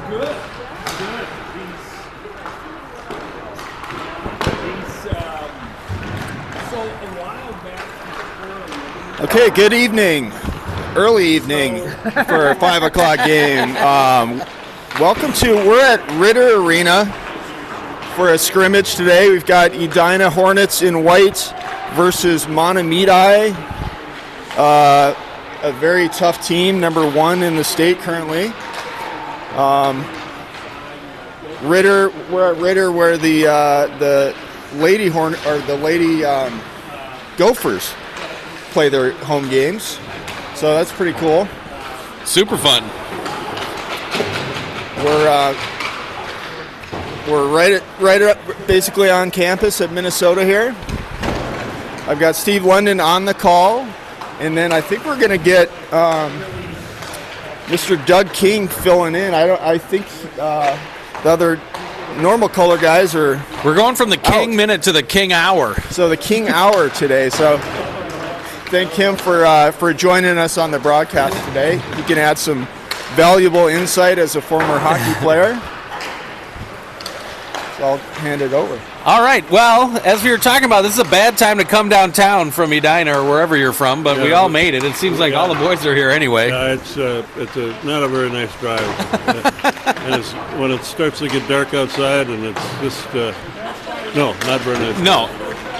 Good. So a while back. Okay, good evening. Early evening for a 5 o'clock game. We're at Ritter Arena for a scrimmage today. We've got Edina Hornets in white versus Mahtomedi. A very tough team, number 1 in the state currently. We're at Ritter where the Lady Gophers play their home games. So that's pretty cool. Super fun. We're right up basically on campus at Minnesota here. I've got Steve London on the call, and then I think we're going to get Mr. Doug King filling in. I think the other normal color guys are. We're going from the King Minute to the King Hour. So the King Hour today. So thank him for joining us on the broadcast today. He can add some valuable insight as a former hockey player. So I'll hand it over. All right. Well, as we were talking about, this is a bad time to come downtown from Edina or wherever you're from, but we all made it. It seems like all the boys are here anyway. It's not a very nice drive. And when it starts to get dark outside, and it's just no, not very nice. No,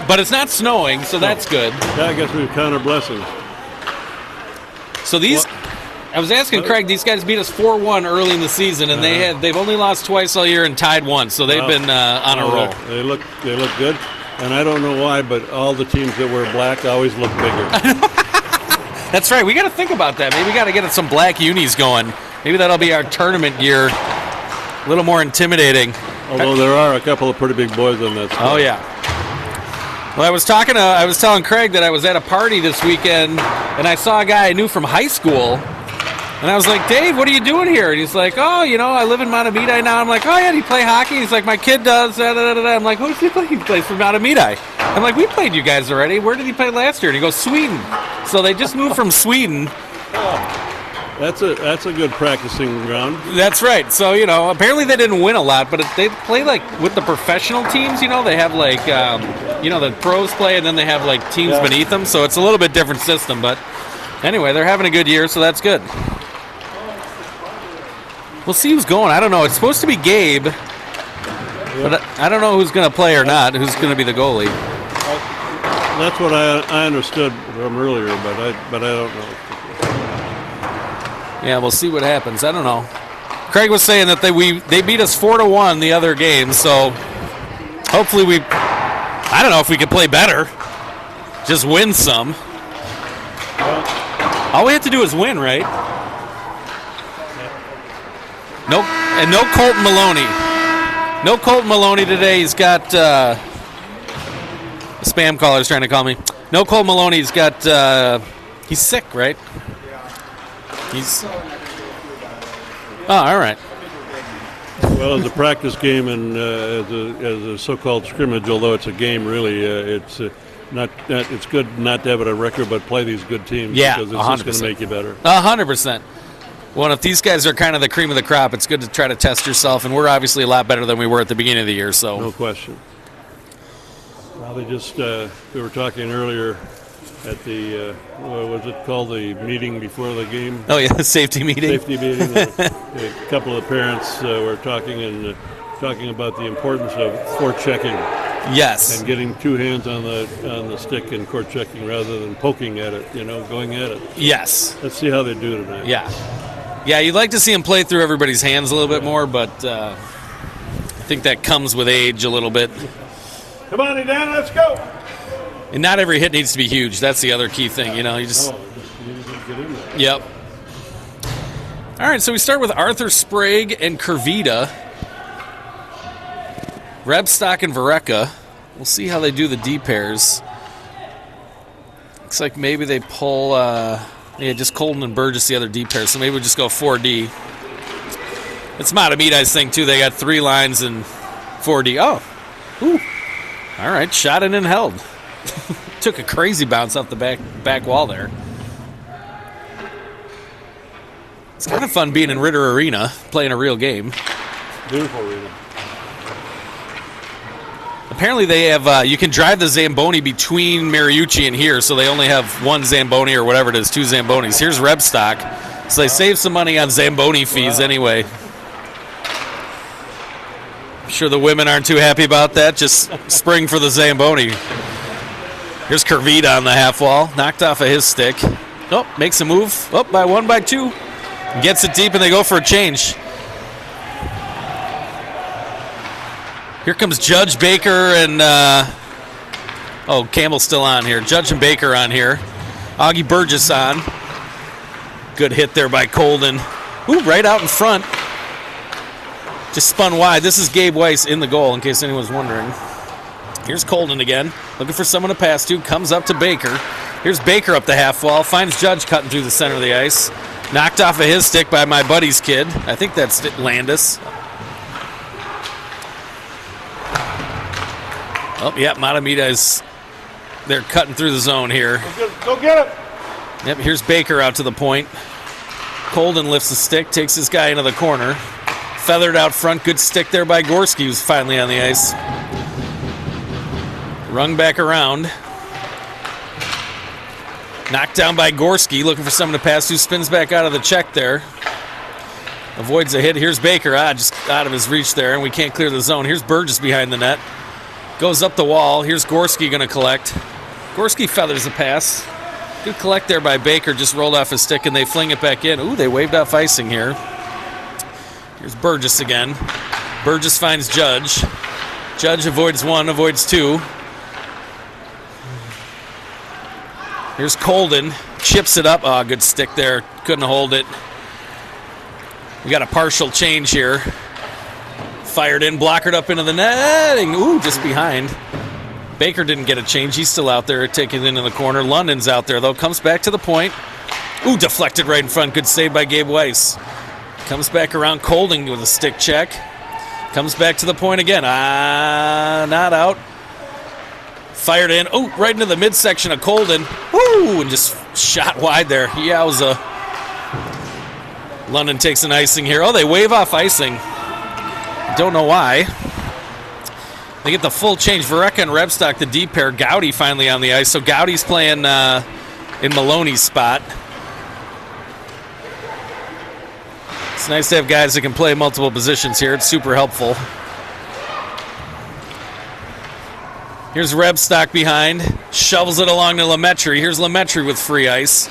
but it's not snowing, so that's good. Yeah, I guess we've counted blessings. So I was asking Craig, these guys beat us 4-1 early in the season, and they've only lost twice all year and tied once, so they've been on a roll. They look good, and I don't know why, but all the teams that wear black always look bigger. That's right. We got to think about that. Maybe we got to get some black unis going. Maybe that'll be our tournament gear. A little more intimidating. Although there are a couple of pretty big boys on that side. Oh yeah. Well, I was telling Craig that I was at a party this weekend, and I saw a guy I knew from high school. And I was like, Dave, what are you doing here? And he's like, oh, I live in Mahtomedi now. I'm like, oh, yeah, do you play hockey? He's like, my kid does. I'm like, who does he play? He plays for Mahtomedi. I'm like, we played you guys already. Where did he play last year? And he goes, Sweden. So they just moved from Sweden. That's a good practicing ground. That's right. So, apparently they didn't win a lot, but they play, with the professional teams, they have, the pros play, and then they have, teams beneath them. So it's a little bit different system. But anyway, they're having a good year, so that's good. We'll see who's going. I don't know. It's supposed to be Gabe, but I don't know who's going to play or not, who's going to be the goalie. That's what I understood from earlier, but I don't know. Yeah, we'll see what happens. I don't know. Craig was saying that they beat us 4-1 the other game, so hopefully I don't know if we could play better. Just win some. All we have to do is win, right? Nope. And no Colton Maloney. No Colton Maloney today. He's got a spam caller's trying to call me. No Colton Maloney. He's got he's sick, right? He's all right. Well, as a practice game and as a so-called scrimmage, although it's a game, really, it's it's good not to have it on record, but play these good teams. Yeah, because it's 100%. just going to make you better. 100%. Well, if these guys are kind of the cream of the crop, it's good to try to test yourself, and we're obviously a lot better than we were at the beginning of the year. So no question. Well, we were talking earlier at the what was it called, the meeting before the game? Oh yeah, the safety meeting. A couple of parents were talking about the importance of forechecking. Yes. And getting two hands on the stick and court checking rather than poking at it, going at it. Yes. Let's see how they do tonight. Yeah. Yeah, you'd like to see them play through everybody's hands a little bit more, but I think that comes with age a little bit. Come on, Edina, let's go. And not every hit needs to be huge. That's the other key thing, you just get in there. Yep. All right, so we start with Arthur Sprague and Kervita. Rebstock and Vareka. We'll see how they do the D pairs. Looks like maybe they pull, just Colton and Burgess, the other D pairs. So maybe we'll just go 4D. It's Mahtomedi's thing, too. They got 3 lines and 4D. Oh. Ooh. All right, shot it and held. Took a crazy bounce off the back wall there. It's kind of fun being in Ritter Arena, playing a real game. Beautiful arena. Apparently they have, you can drive the Zamboni between Mariucci and here, so they only have one Zamboni or whatever it is, 2 Zambonis. Here's Rebstock, so they save some money on Zamboni fees anyway. I'm sure the women aren't too happy about that, just spring for the Zamboni. Here's Curvita on the half wall, knocked off of his stick. Oh, makes a move, by 1 by 2. Gets it deep and they go for a change. Here comes Judge, Baker, and Campbell's still on here. Judge and Baker on here. Augie Burgess on. Good hit there by Colden. Ooh, right out in front. Just spun wide. This is Gabe Weiss in the goal, in case anyone's wondering. Here's Colden again, looking for someone to pass to. Comes up to Baker. Here's Baker up the half wall. Finds Judge cutting through the center of the ice. Knocked off of his stick by my buddy's kid. I think that's Landis. Oh, yeah, Mahtomedi, they're cutting through the zone here. Go get it! Yep, here's Baker out to the point. Colden lifts the stick, takes his guy into the corner. Feathered out front, good stick there by Gorski, who's finally on the ice. Rung back around. Knocked down by Gorski, looking for someone to pass to, spins back out of the check there. Avoids a hit. Here's Baker, just out of his reach there, and we can't clear the zone. Here's Burgess behind the net. Goes up the wall. Here's Gorski going to collect. Gorski feathers a pass. Good collect there by Baker. Just rolled off his stick, and they fling it back in. Ooh, they waved off icing here. Here's Burgess again. Burgess finds Judge. Judge avoids 1, avoids 2. Here's Colden. Chips it up. Oh, good stick there. Couldn't hold it. We got a partial change here. Fired in, blockered up into the netting. Ooh, just behind. Baker didn't get a change. He's still out there, taking it into the corner. London's out there, though. Comes back to the point. Ooh, deflected right in front. Good save by Gabe Weiss. Comes back around Colden with a stick check. Comes back to the point again. Not out. Fired in. Oh, right into the midsection of Colden. Woo! And just shot wide there. Yowza. London takes an icing here. Oh, they wave off icing. Don't know why. They get the full change. Vereka and Rebstock, the deep pair. Gowdy finally on the ice. So Gowdy's playing in Maloney's spot. It's nice to have guys that can play multiple positions here. It's super helpful. Here's Rebstock behind. Shovels it along to Lemaitre. Here's Lemaitre with free ice.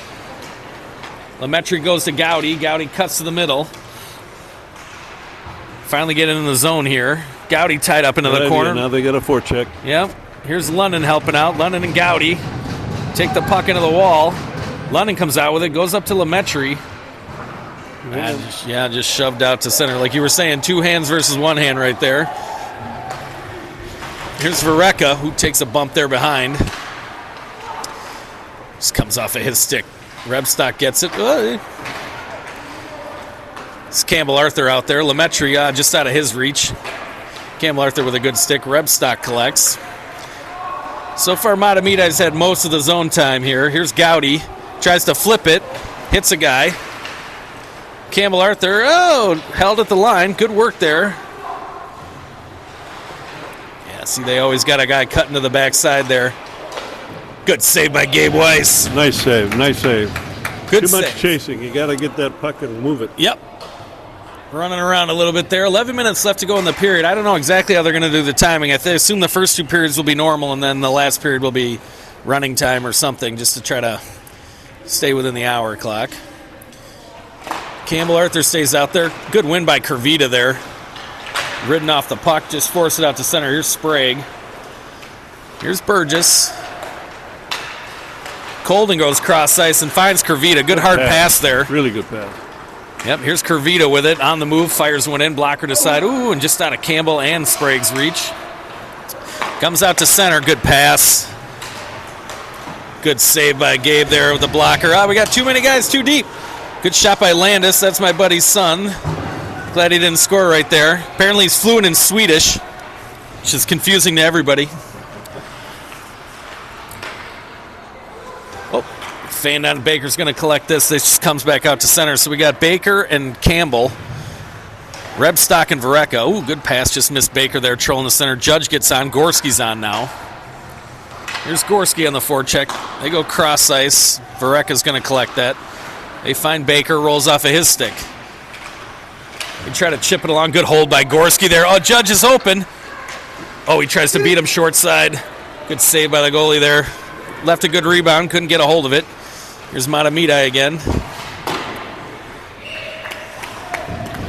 Lemaitre goes to Gowdy. Gowdy cuts to the middle. Finally getting in the zone here. Gowdy tied up into the corner. Now they got a forecheck. Yep. Here's London helping out. London and Gowdy take the puck into the wall. London comes out with it. Goes up to Lemaitre. Just shoved out to center. Like you were saying, 2 hands versus 1 hand right there. Here's Vereka, who takes a bump there behind. Just comes off of his stick. Rebstock gets it. It's Campbell Arthur out there. Lemaitre just out of his reach. Campbell Arthur with a good stick. Rebstock collects. So far, Mahtomedi's had most of the zone time here. Here's Gowdy. Tries to flip it. Hits a guy. Campbell Arthur, held at the line. Good work there. Yeah, see, they always got a guy cutting to the backside there. Good save by Gabe Weiss. Nice save. Good Too much save. chasing. You got to get that puck and move it. Yep. Running around a little bit there. 11 minutes left to go in the period. I don't know exactly how they're going to do the timing. I assume the first 2 periods will be normal, and then the last period will be running time or something, just to try to stay within the hour clock. Campbell Arthur stays out there. Good win by Curvita there. Ridden off the puck, just force it out to center. Here's Sprague. Here's Burgess. Colden goes cross ice and finds Curvita. Good hard pass there. Really good pass. Yep, here's Curvita with it. On the move, fires one in, blocker to side. Ooh, and just out of Campbell and Sprague's reach. Comes out to center, good pass. Good save by Gabe there with the blocker. We got too many guys too deep. Good shot by Landis, that's my buddy's son. Glad he didn't score right there. Apparently he's fluent in Swedish, which is confusing to everybody. Fanned on Baker's going to collect this. This just comes back out to center. So we got Baker and Campbell. Rebstock and Vareka. Ooh, good pass. Just missed Baker there, trolling the center. Judge gets on. Gorski's on now. Here's Gorski on the forecheck. They go cross ice. Vareka's going to collect that. They find Baker, rolls off of his stick. They try to chip it along. Good hold by Gorski there. Oh, Judge is open. Oh, he tries to beat him short side. Good save by the goalie there. Left a good rebound. Couldn't get a hold of it. Here's Mahtomedi again.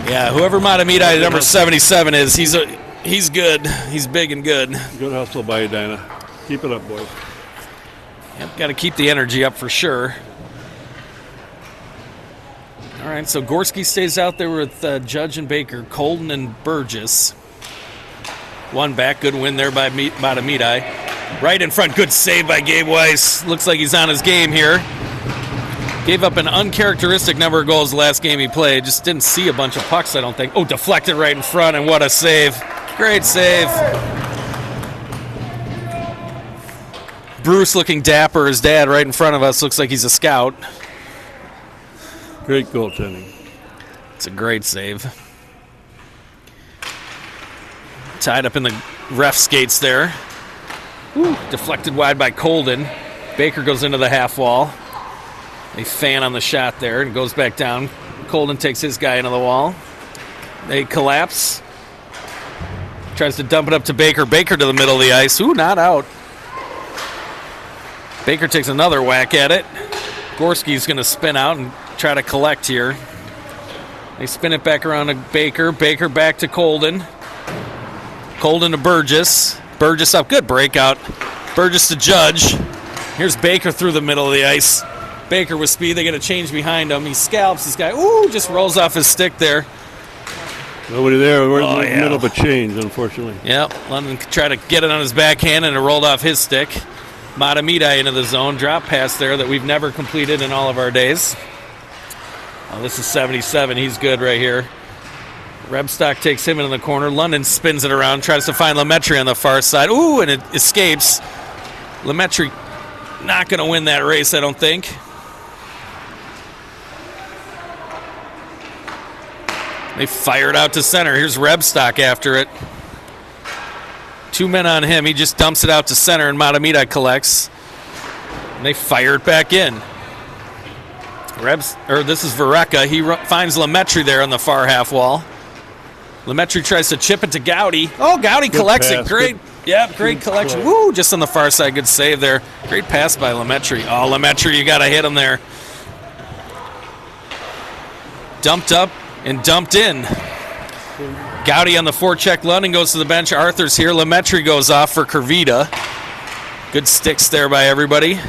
Yeah, whoever Mahtomedi number 77 is, he's good. He's big and good. Good hustle by Edina. Keep it up, boys. Yep, got to keep the energy up for sure. All right, so Gorski stays out there with Judge and Baker, Colden and Burgess. One back, good win there by Mahtomedi. Right in front, good save by Gabe Weiss. Looks like he's on his game here. Gave up an uncharacteristic number of goals the last game he played. Just didn't see a bunch of pucks, I don't think. Oh, deflected right in front, and what a save. Great save. Bruce looking dapper. His dad right in front of us. Looks like he's a scout. Great goaltending. It's a great save. Tied up in the ref skates there. Ooh, deflected wide by Colden. Baker goes into the half wall. They fan on the shot there and goes back down. Colden takes his guy into the wall. They collapse. Tries to dump it up to Baker. Baker to the middle of the ice. Ooh, not out. Baker takes another whack at it. Gorski's going to spin out and try to collect here. They spin it back around to Baker. Baker back to Colden. Colden to Burgess. Burgess up. Good breakout. Burgess to Judge. Here's Baker through the middle of the ice. Baker with speed. They get a change behind him. He scalps this guy. Ooh, just rolls off his stick there. Nobody there. We're in the middle of a change, unfortunately. Yep. London tried to get it on his backhand, and it rolled off his stick. Mahtomedi into the zone. Drop pass there that we've never completed in all of our days. Oh, this is 77. He's good right here. Rebstock takes him into the corner. London spins it around, tries to find Lemaitre on the far side. Ooh, and it escapes. Lemaitre not going to win that race, I don't think. They fire it out to center. Here's Rebstock after it. Two men on him. He just dumps it out to center, and Mahtomedi collects. And they fire it back in. This is Vareka. He finds Lemaitre there on the far half wall. Lemaitre tries to chip it to Gowdy. Oh, Gowdy collects it. Great. Great collection. Woo, just on the far side. Good save there. Great pass by Lemaitre. Oh, Lemaitre, you got to hit him there. Dumped up and dumped in. Gowdy on the forecheck. London goes to the bench. Arthur's here. Lemaitre goes off for Kervita. Good sticks there by everybody.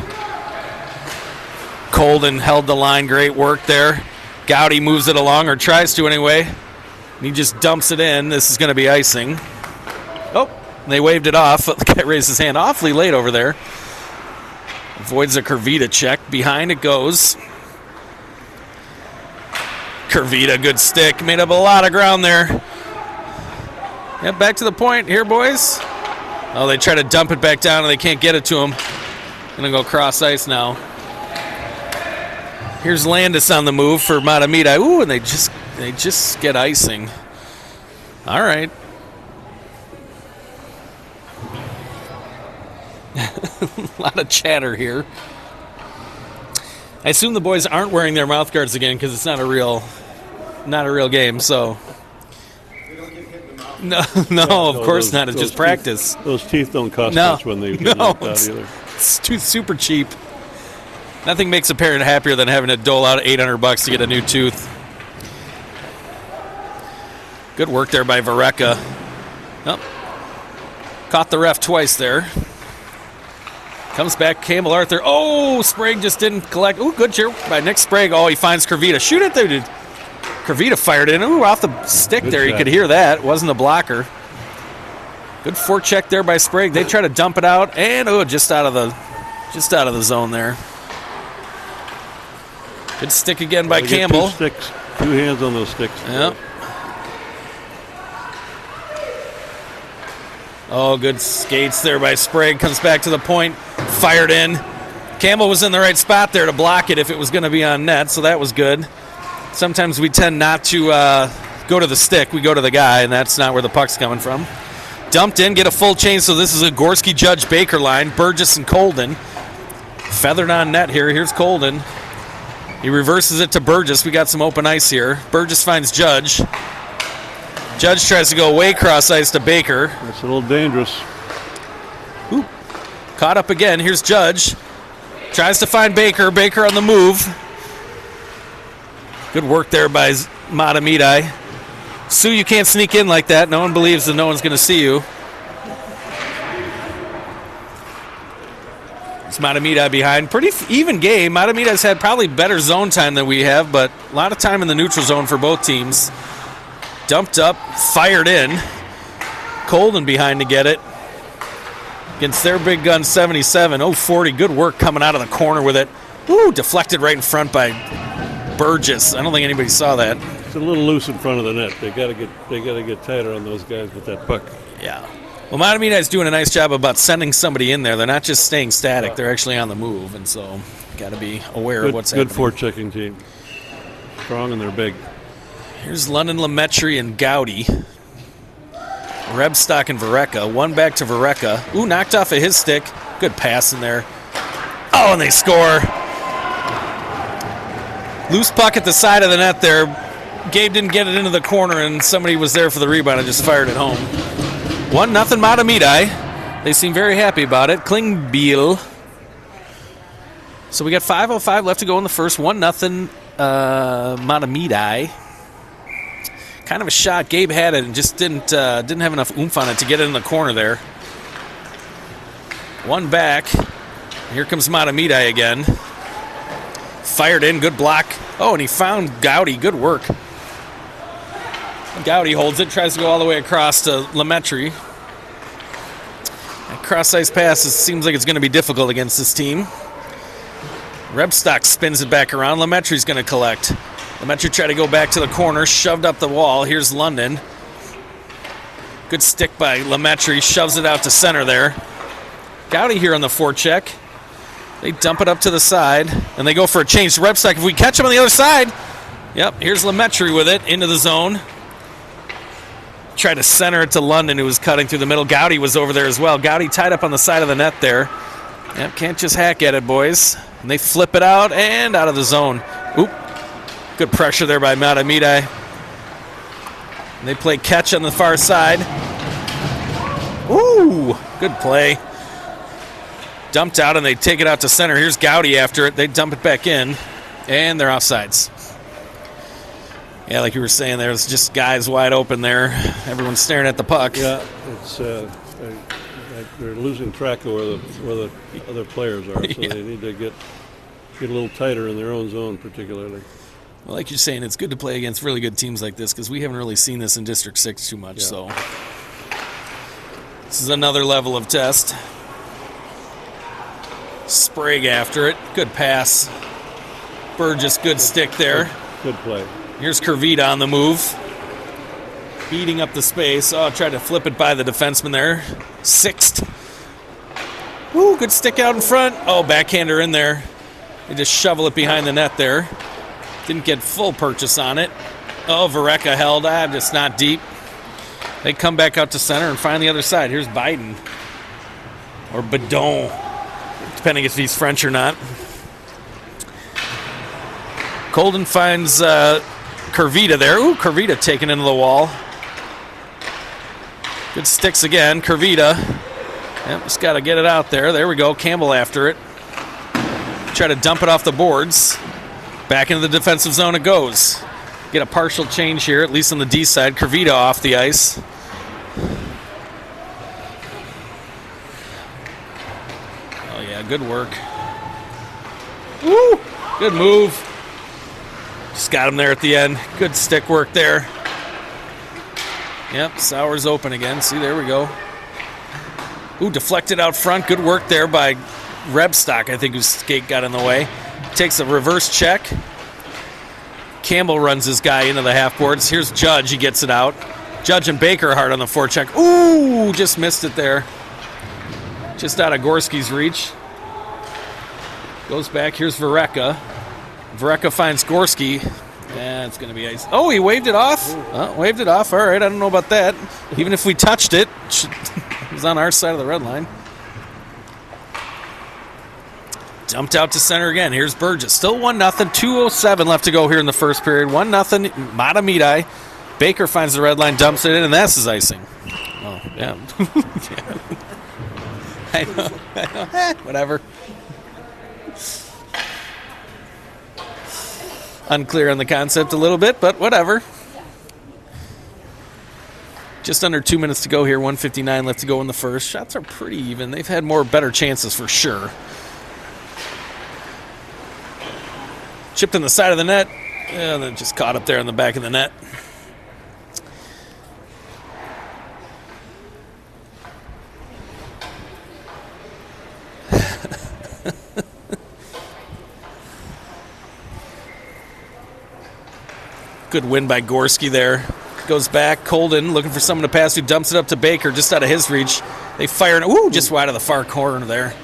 Colden held the line. Great work there. Gowdy moves it along, or tries to anyway. And he just dumps it in. This is going to be icing. Oh, they waved it off. The guy raised his hand awfully late over there. Avoids a Kervita check. Behind it goes. Kervita, good stick. Made up a lot of ground there. Yep, back to the point here, boys. Oh, they try to dump it back down, and they can't get it to him. Gonna go cross ice now. Here's Landis on the move for Mahtomedi. Ooh, and they just get icing. All right. A lot of chatter here. I assume the boys aren't wearing their mouth guards again because it's not a real game. So, no, of course not. It's just practice. Those teeth don't cost much when they get knocked out either. It's super cheap. Nothing makes a parent happier than having to dole out $800 to get a new tooth. Good work there by Vareka. Oh, caught the ref twice there. Comes back, Campbell Arthur. Oh, Sprague just didn't collect. Ooh, good cheer by Nick Sprague. Oh, he finds Kervita. Shoot it there, dude. Kervita fired in. Ooh, off the stick good there. Shot. You could hear that. It wasn't a blocker. Good forecheck there by Sprague. They try to dump it out, and just out of the zone there. Good stick again by Campbell. 2 sticks. 2 hands on those sticks. Yep. Oh, good skates there by Sprague. Comes back to the point. Fired in. Campbell was in the right spot there to block it if it was going to be on net, so that was good. Sometimes we tend not to go to the stick. We go to the guy, and that's not where the puck's coming from. Dumped in, get a full change, so this is a Gorski, Judge, Baker line. Burgess and Colden. Feathered on net here. Here's Colden. He reverses it to Burgess. We got some open ice here. Burgess finds Judge. Judge tries to go way cross ice to Baker. That's a little dangerous. Ooh. Caught up again. Here's Judge. Tries to find Baker. Baker on the move. Good work there by Mahtomedi. Sue, you can't sneak in like that. No one believes that no one's going to see you. It's Mahtomedi behind. Pretty even game. Mahtomedi's had probably better zone time than we have, but a lot of time in the neutral zone for both teams. Dumped up, fired in. Colden behind to get it. Against their big gun 77. 0-40. Good work coming out of the corner with it. Ooh, deflected right in front by Burgess. I don't think anybody saw that. It's a little loose in front of the net. They got to get tighter on those guys with that puck. Yeah. Well, Mahtomedi's doing a nice job about sending somebody in there. They're not just staying static. They're actually on the move, and so got to be aware of what's happening. Good forechecking team. Strong and they're big. Here's London, Lemaitre, and Gowdy. Rebstock and Vareka. One back to Vareka. Ooh, knocked off of his stick. Good pass in there. Oh, and they score. Loose puck at the side of the net there. Gabe didn't get it into the corner, and somebody was there for the rebound and just fired it home. 1-0 Mahtomedi. They seem very happy about it. Klingbeil. So we got 5:05 left to go in the first. 1-0 Mahtomedi. Kind of a shot. Gabe had it and just didn't have enough oomph on it to get it in the corner there. One back. Here comes Mahtomedi again. Fired in. Good block. Oh, and he found Gowdy. Good work. Gowdy holds it, tries to go all the way across to Lemaitre. That cross-ice pass seems like it's going to be difficult against this team. Rebstock spins it back around. Lemaitre's going to collect. Lemaitre tried to go back to the corner, shoved up the wall. Here's London. Good stick by Lemaitre, shoves it out to center there. Gowdy here on the forecheck. They dump it up to the side, and they go for a change to Rebstock. If we catch him on the other side, yep, here's Lemaitre with it into the zone. Tried to center it to London, who was cutting through the middle. Gowdy was over there as well. Gowdy tied up on the side of the net there. Yep, can't just hack at it, boys. And they flip it out and out of the zone. Oop. Good pressure there by Mahtomedi. And they play catch on the far side. Ooh, good play. Dumped out, and they take it out to center. Here's Gowdy after it. They dump it back in, and they're offsides. Yeah, like you were saying, there's just guys wide open there. Everyone's staring at the puck. Yeah, it's they're losing track of where the other players are, so yeah. They need to get a little tighter in their own zone, particularly. Well, like you're saying, it's good to play against really good teams like this because we haven't really seen this in District 6 too much. Yeah. So this is another level of test. Sprague after it. Good pass. Burgess, good stick there. Good play. Here's Kervita on the move. Beating up the space. Oh, tried to flip it by the defenseman there. Sixth. Ooh, good stick out in front. Oh, backhander in there. They just shovel it behind the net there. Didn't get full purchase on it. Oh, Vareka held. Just not deep. They come back out to center and find the other side. Here's Biden. Or Bedon. Depending if he's French or not. Colden finds Kervita there. Ooh, Kervita taken into the wall. Good sticks again. Kervita. Yep, just got to get it out there. There we go. Campbell after it. Try to dump it off the boards. Back into the defensive zone it goes. Get a partial change here, at least on the D side. Kervita off the ice. Oh, yeah, good work. Woo! Good move. Just got him there at the end. Good stick work there. Yep, Sauer's open again. See, there we go. Ooh, deflected out front. Good work there by Rebstock, I think, whose skate got in the way. Takes a reverse check. Campbell runs his guy into the half boards. Here's Judge. He gets it out. Judge and Baker hard on the forecheck. Ooh, just missed it there. Just out of Gorski's reach. Goes back. Here's Vareka. Vareka finds Gorski. And it's going to be ice. Oh, he waved it off. Oh, waved it off. All right, I don't know about that. Even if we touched it, it was on our side of the red line. Dumped out to center again. Here's Burgess. Still 1-0. 2:07 left to go here in the first period. 1-0. Mahtomedi. Baker finds the red line, dumps it in, and that's his icing. Oh, yeah. I know. Whatever. Unclear on the concept a little bit, but whatever. Just under 2 minutes to go here. 1:59 left to go in the first. Shots are pretty even. They've had better chances for sure. Chipped in the side of the net, and then just caught up there in the back of the net. Good win by Gorski there. Goes back. Colden looking for someone to pass to. Dumps it up to Baker just out of his reach. They fire. Ooh, just wide of the far corner there.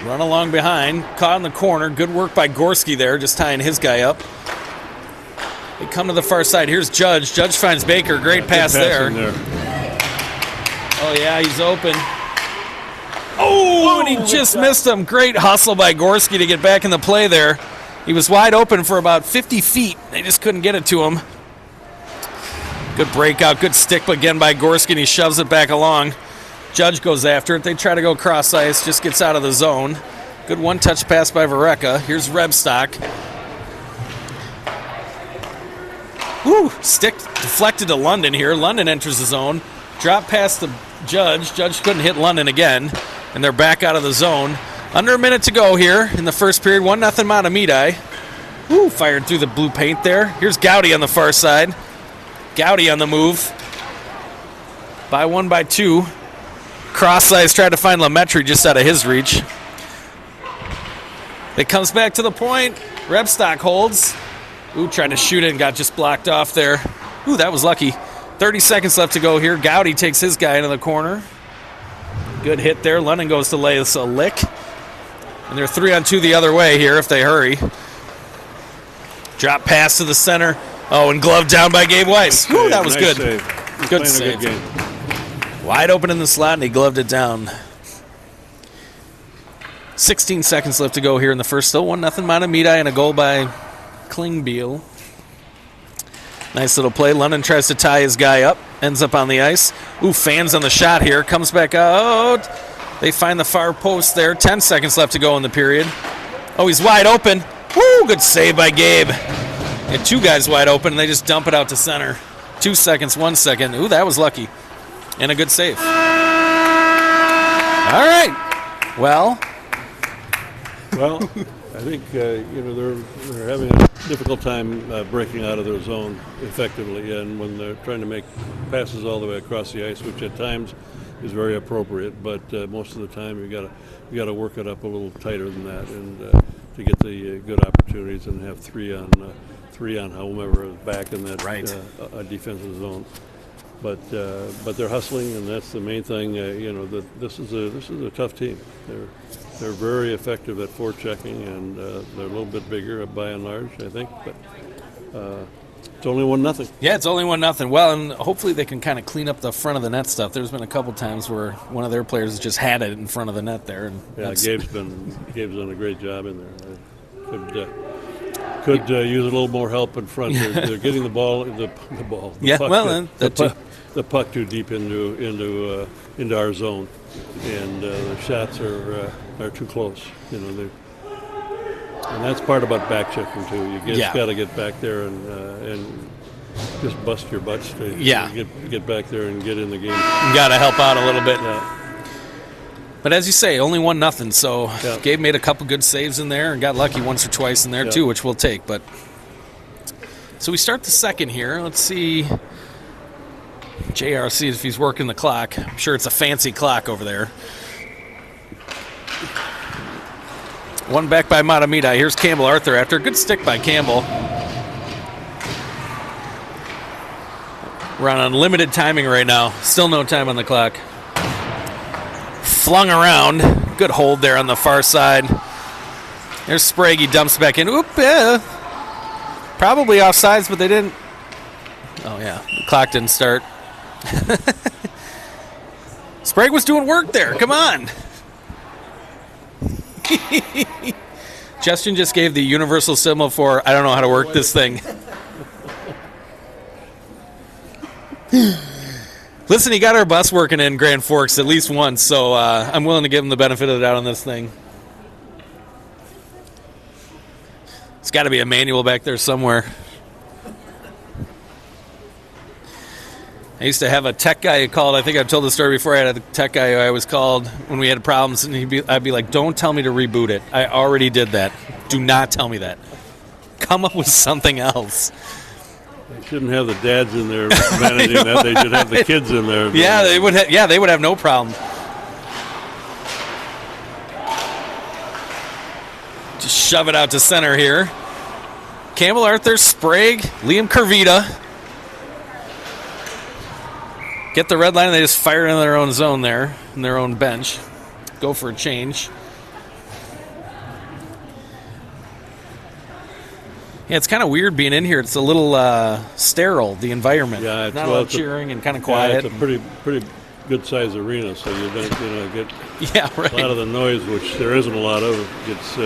Run along behind. Caught in the corner. Good work by Gorski there. Just tying his guy up. They come to the far side. Here's Judge. Judge finds Baker. Great pass there. Oh, yeah, he's open. Oh, and he just missed him. Great hustle by Gorski to get back in the play there. He was wide open for about 50 feet. They just couldn't get it to him. Good breakout, good stick again by Gorski, and he shoves it back along. Judge goes after it. They try to go cross ice, just gets out of the zone. Good one-touch pass by Vareka. Here's Rebstock. Woo! Stick deflected to London here. London enters the zone. Drop past the Judge. Judge couldn't hit London again, and they're back out of the zone. Under a minute to go here in the first period. 1-0 Mahtomedi. Woo, fired through the blue paint there. Here's Gowdy on the far side. Gowdy on the move. By 1, by 2. Cross ice, tried to find Lemaitre just out of his reach. It comes back to the point. Rebstock holds. Ooh, tried to shoot it and got just blocked off there. Ooh, that was lucky. 30 seconds left to go here. Gowdy takes his guy into the corner. Good hit there. London goes to lay us a lick. And they're 3-on-2 the other way here if they hurry. Drop pass to the center. Oh, and glove down by Gabe Weiss. Ooh, that was good. Good save. Good game. Wide open in the slot, and he gloved it down. 16 seconds left to go here in the first. Still 1-0 Mahtomedi, and a goal by Klingbeil. Nice little play. London tries to tie his guy up. Ends up on the ice. Ooh, fans on the shot here. Comes back out. They find the far post there. 10 seconds left to go in the period. Oh, he's wide open. Woo, good save by Gabe. Got two guys wide open, and they just dump it out to center. 2 seconds, 1 second. Ooh, that was lucky. And a good save. All right. Well, I think they're having a difficult time breaking out of their zone effectively, and when they're trying to make passes all the way across the ice, which at times is very appropriate, but most of the time you got to work it up a little tighter than that, and to get the good opportunities and have three on whomever is back in that defensive zone. But they're hustling, and that's the main thing. This is a tough team. They're very effective at forechecking, and they're a little bit bigger by and large, I think. But it's only 1-0. Yeah, it's only 1-0. Well, and hopefully they can kind of clean up the front of the net stuff. There's been a couple times where one of their players has just had it in front of the net there. And yeah, Gabe's done a great job in there. Could use a little more help in front. They're getting the puck too deep into our zone, and the shots are too close. And that's part about back checking too. You just got to get back there and just bust your butts to get back there and get in the game. You got to help out a little bit. Yeah. But as you say, only 1-0. So Gabe made a couple good saves in there and got lucky once or twice in there too, which we'll take. But so we start the second here. Let's see. JR sees if he's working the clock. I'm sure it's a fancy clock over there. One back by Mahtomedi. Here's Campbell Arthur after a good stick by Campbell. We're on unlimited timing right now. Still no time on the clock. Flung around. Good hold there on the far side. There's Sprague. He dumps back in. Oop, yeah. Probably offsides, but they didn't. Oh, yeah. The clock didn't start. Sprague was doing work there. Come on. Justin just gave the universal symbol for, I don't know how to work this thing. Listen, he got our bus working in Grand Forks at least once, so I'm willing to give him the benefit of the doubt on this thing. It's got to be a manual back there somewhere. I used to have a tech guy who called. I think I've told the story before. I had a tech guy who I was called when we had problems, and I'd be like, don't tell me to reboot it. I already did that. Do not tell me that. Come up with something else. They shouldn't have the dads in there managing that. They should have the kids in there. Yeah, they would. They would have no problem. Just shove it out to center here. Campbell Arthur, Sprague, Liam Kervita. Get the red line, and they just fire into their own zone there, in their own bench. Go for a change. Yeah, it's kind of weird being in here. It's a little sterile, the environment. Yeah, it's, not a lot of cheering and kind of quiet. Yeah, it's a pretty good-sized arena, so you don't get yeah, right. a lot of the noise, which there isn't a lot of, gets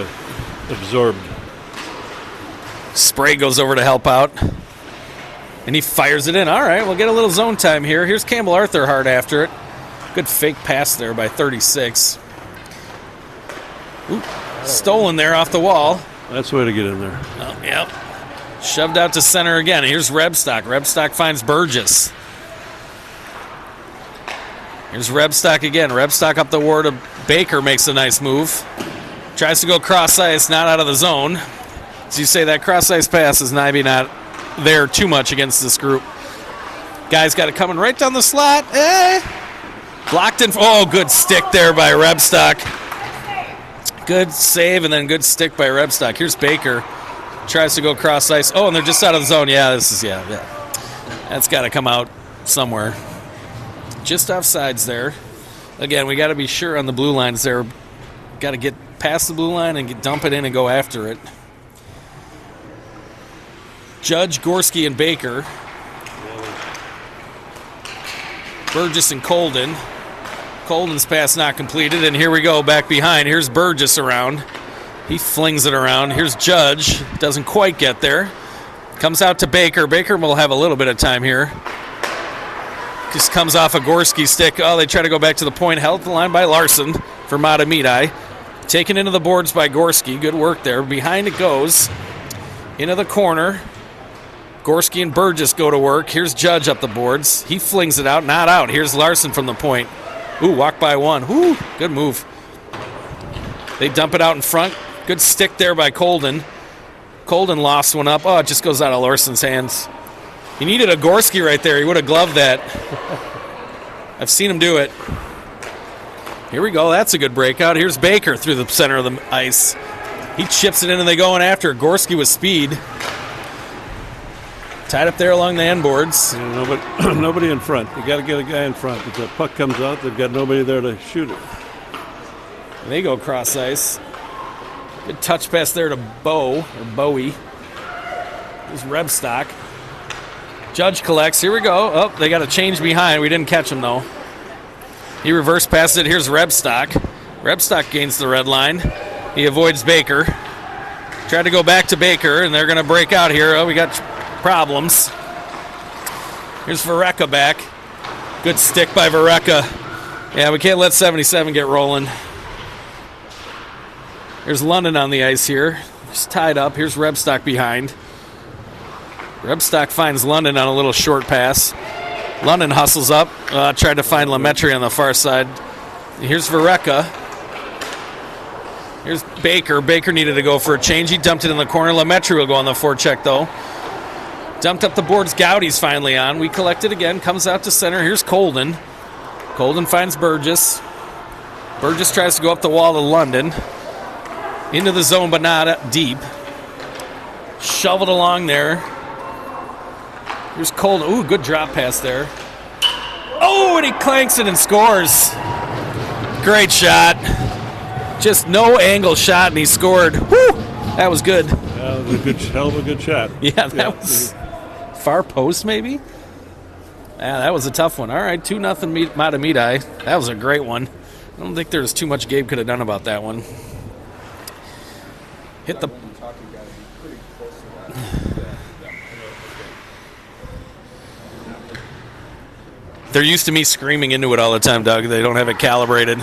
absorbed. Sprague goes over to help out. And he fires it in. All right, we'll get a little zone time here. Here's Campbell Arthur hard after it. Good fake pass there by 36. Ooh, stolen there off the wall. That's the way to get in there. Oh, yep. Shoved out to center again. Here's Rebstock. Rebstock finds Burgess. Here's Rebstock again. Rebstock up the ward to Baker, makes a nice move. Tries to go cross ice, not out of the zone. As you say, that cross ice pass is maybe not there too much against this group. Guy's got it coming right down the slot. Blocked in. Oh, good stick there by Rebstock. Good save and then good stick by Rebstock. Here's Baker. Tries to go cross ice. Oh, and they're just out of the zone. Yeah, this is, yeah. That's got to come out somewhere. Just offsides there. Again, we got to be sure on the blue lines there. Got to get past the blue line and dump it in and go after it. Judge, Gorski, and Baker. Burgess and Colden. Colden's pass not completed, and here we go back behind. Here's Burgess around. He flings it around. Here's Judge. Doesn't quite get there. Comes out to Baker. Baker will have a little bit of time here. Just comes off a Gorski stick. Oh, they try to go back to the point. Held the line by Larson for Mahtomedi. Taken into the boards by Gorski. Good work there. Behind it goes. Into the corner. Gorski and Burgess go to work. Here's Judge up the boards. He flings it out. Not out. Here's Larson from the point. Ooh, walk by one. Ooh, good move. They dump it out in front. Good stick there by Colden. Colden lost one up. Oh, it just goes out of Larson's hands. He needed a Gorski right there. He would have gloved that. I've seen him do it. Here we go. That's a good breakout. Here's Baker through the center of the ice. He chips it in and they go in after. Gorski with speed. Tied up there along the end boards. Yeah, nobody in front. You got to get a guy in front. If the puck comes out, they've got nobody there to shoot it. And they go cross ice. Good touch pass there to Bowie. There's Rebstock. Judge collects. Here we go. Oh, they got a change behind. We didn't catch him, though. He reverse passed it. Here's Rebstock. Rebstock gains the red line. He avoids Baker. Tried to go back to Baker, and they're going to break out here. Oh, we got problems. Here's Vareka back. Good stick by Vareka. Yeah, we can't let 77 get rolling. There's London on the ice here. Just tied up. Here's Rebstock behind. Rebstock finds London on a little short pass. London hustles up. Tried to find Lemaitre on the far side. Here's Vareka. Here's Baker. Baker needed to go for a change. He dumped it in the corner. Lemaitre will go on the forecheck, though. Dumped up the boards. Gowdy's finally on. We collect it again. Comes out to center. Here's Colden. Colden finds Burgess. Burgess tries to go up the wall to London. Into the zone, but not deep. Shoveled along there. Here's Colden. Ooh, good drop pass there. Oh, and he clanks it and scores. Great shot. Just no angle shot, and he scored. Woo! That was good. That was a good, hell of a good shot. Yeah, that was far post, maybe? Yeah, that was a tough one. All right, 2-0 Mahtomedi. That was a great one. I don't think there's too much Gabe could have done about that one. Hit the... They're used to me screaming into it all the time, Doug. They don't have it calibrated.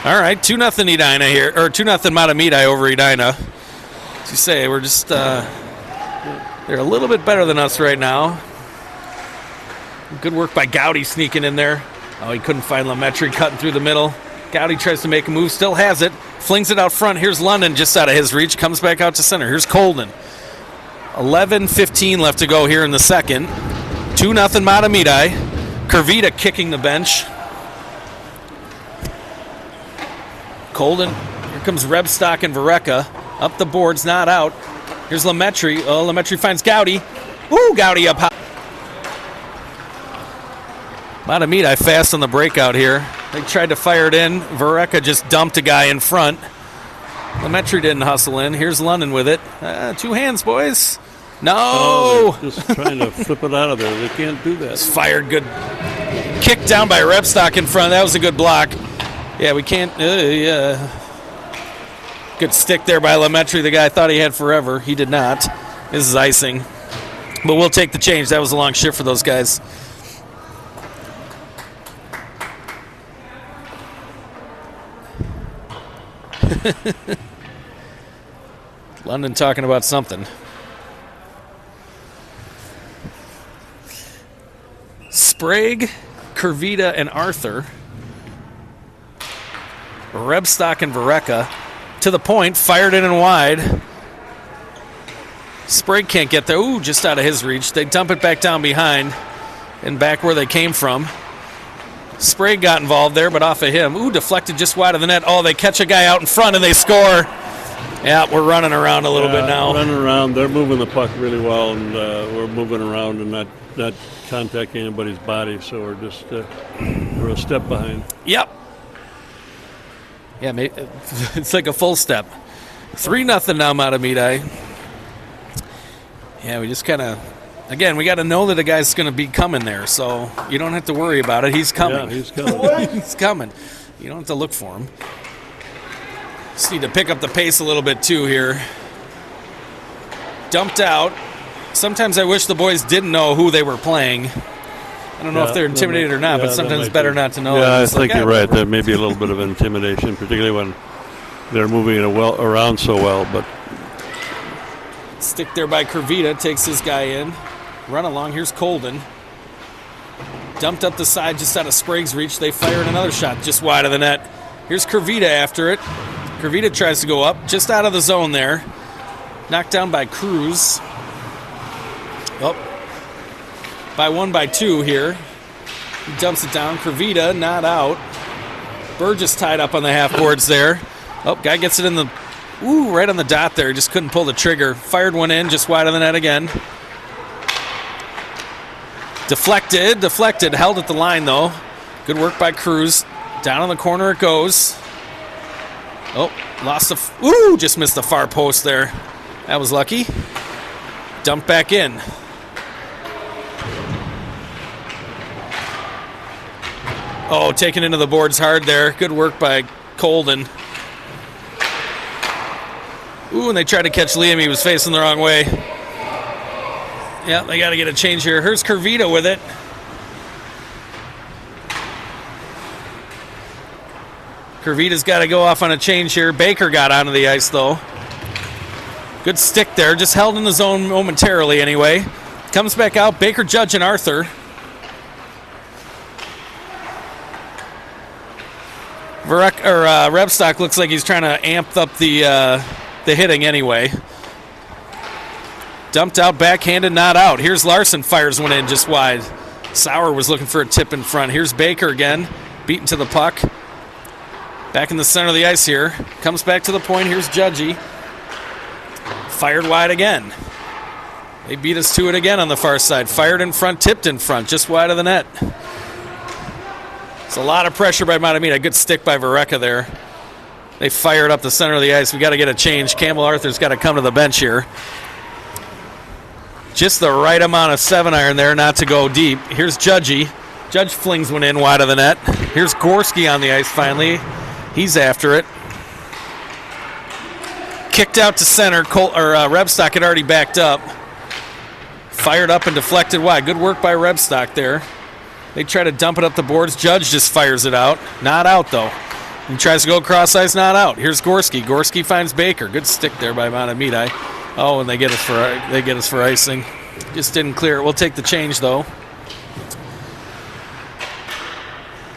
All right, 2-0 Edina here, or 2-0 Mahtomedi over Edina. As you say, we're just they're a little bit better than us right now. Good work by Gowdy sneaking in there. Oh, he couldn't find Lemaitre cutting through the middle. Gowdy tries to make a move, still has it, flings it out front. Here's London just out of his reach, comes back out to center. Here's Colden. 11:15 left to go here in the second. 2-0 Mahtomedi. Kurvita kicking the bench. Colden, here comes Rebstock and Vareka. Up the boards, not out. Here's Lemaitre. Oh, Lemaitre finds Gowdy. Ooh, Gowdy up high. Mahtomedi fast on the breakout here. They tried to fire it in. Vareka just dumped a guy in front. Lemaitre didn't hustle in. Here's London with it. 2 hands, boys. No! Oh, just trying to flip it out of there. They can't do that. It's fired good. Kicked down by Rebstock in front. That was a good block. Yeah, we can't. Yeah. Good stick there by Lemaitre. The guy thought he had forever. He did not. This is icing. But we'll take the change. That was a long shift for those guys. London talking about something. Sprague, Kurvita, and Arthur. Rebstock and Vareka to the point, fired in and wide. Sprague can't get there. Ooh, just out of his reach. They dump it back down behind and back where they came from. Sprague got involved there, but off of him. Ooh, deflected just wide of the net. Oh, they catch a guy out in front and they score. Yeah, we're running around a little bit now. Running around. They're moving the puck really well, and we're moving around and not contacting anybody's body, so we're just we're a step behind. Yep. Yeah, it's like a full step. 3-0 now, Mahtomedi. Yeah, we just kind of, again, we got to know that a guy's going to be coming there, so you don't have to worry about it. He's coming. Yeah, he's coming. He's coming. You don't have to look for him. Just need to pick up the pace a little bit, too, here. Dumped out. Sometimes I wish the boys didn't know who they were playing. I don't know if they're intimidated or not, but sometimes it's better not to know. Yeah, I think you're right. There may be a little bit of intimidation, particularly when they're moving it around so well. But stick there by Kurvita, takes his guy in. Run along. Here's Colden. Dumped up the side just out of Sprague's reach. They fired another shot just wide of the net. Here's Kurvita after it. Kurvita tries to go up, just out of the zone there. Knocked down by Cruz. Oh, by 1-2 here. He dumps it down. Kurvita not out. Burgess tied up on the half boards there. Oh, guy gets it in the, right on the dot there. Just couldn't pull the trigger. Fired one in, just wide of the net again. Deflected. Held at the line though. Good work by Cruz. Down in the corner it goes. Oh, lost the, just missed the far post there. That was lucky. Dumped back in. Oh, taken into the boards hard there. Good work by Colden. Ooh, and they tried to catch Liam. He was facing the wrong way. Yeah, they got to get a change here. Here's Kurvita with it. Kurvita's got to go off on a change here. Baker got onto the ice, though. Good stick there. Just held in the zone momentarily, anyway. Comes back out. Baker, Judge, and Arthur. Rebstock looks like he's trying to amp up the hitting anyway. Dumped out, backhanded, not out. Here's Larson, fires one in just wide. Sauer was looking for a tip in front. Here's Baker again, beaten to the puck. Back in the center of the ice here. Comes back to the point. Here's Judgy. Fired wide again. They beat us to it again on the far side. Fired in front, tipped in front, just wide of the net. It's a lot of pressure by Mahtomedi. A good stick by Vareka there. They fire it up the center of the ice. We got to get a change. Campbell Arthur's got to come to the bench here. Just the right amount of 7-iron there not to go deep. Here's Judgy. Judge flings one in wide of the net. Here's Gorski on the ice finally. He's after it. Kicked out to center. Rebstock had already backed up. Fired up and deflected wide. Good work by Rebstock there. They try to dump it up the boards. Judge just fires it out. Not out, though. He tries to go cross ice, not out. Here's Gorski. Gorski finds Baker. Good stick there by Mahtomedi. Oh, and they get us for icing. Just didn't clear it. We'll take the change, though.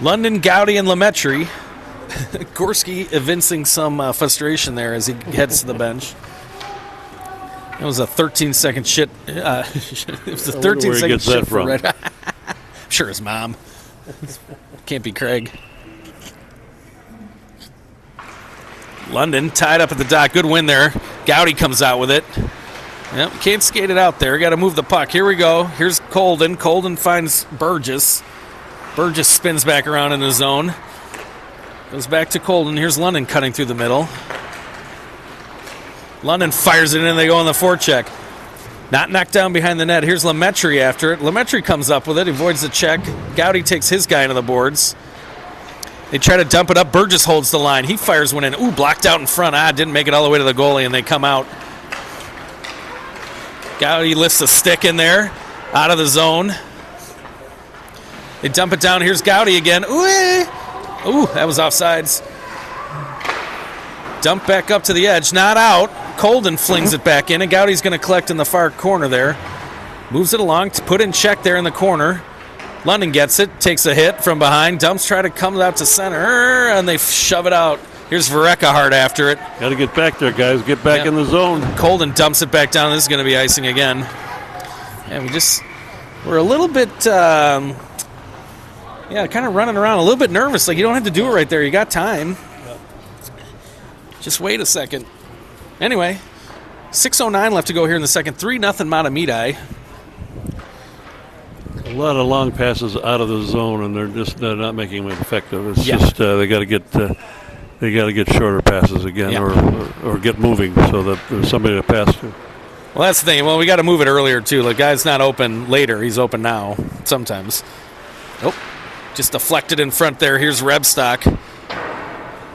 London, Gowdy, and Lemaitre. Gorski evincing some frustration there as he heads to the bench. It was a 13-second shit. It was a 13-second shit for Red. I'm sure his mom. Can't be Craig. London tied up at the dot. Good win there. Gowdy comes out with it. Yep, can't skate it out there. Got to move the puck. Here we go. Here's Colden. Colden finds Burgess. Burgess spins back around in the zone. Goes back to Colden. Here's London cutting through the middle. London fires it in, and they go on the forecheck. Not knocked down behind the net. Here's Lemaitre after it. Lemaitre comes up with it, avoids the check. Gowdy takes his guy into the boards. They try to dump it up. Burgess holds the line. He fires one in. Ooh, blocked out in front. Didn't make it all the way to the goalie, and they come out. Gowdy lifts a stick in there, out of the zone. They dump it down. Here's Gowdy again. Ooh, that was offsides. Dump back up to the edge. Not out. Colden flings it back in, and Gowdy's going to collect in the far corner there. Moves it along to put in check there in the corner. London gets it, takes a hit from behind. Dumps try to come out to center, and they shove it out. Here's Vereka hard after it. Got to get back there, guys. Get back in the zone. Colden dumps it back down. This is going to be icing again. And we're a little bit, kind of running around, a little bit nervous. Like, you don't have to do it right there. You got time. Just wait a second. Anyway, 6:09 left to go here in the second. 3-0 Mahtomedi. A lot of long passes out of the zone, and they're not making them effective. It's just they got to get shorter passes again, or get moving so that there's somebody to pass to. Well, that's the thing. Well, we got to move it earlier too. The guy's not open later; he's open now. Sometimes. Oh, just deflected in front there. Here's Rebstock.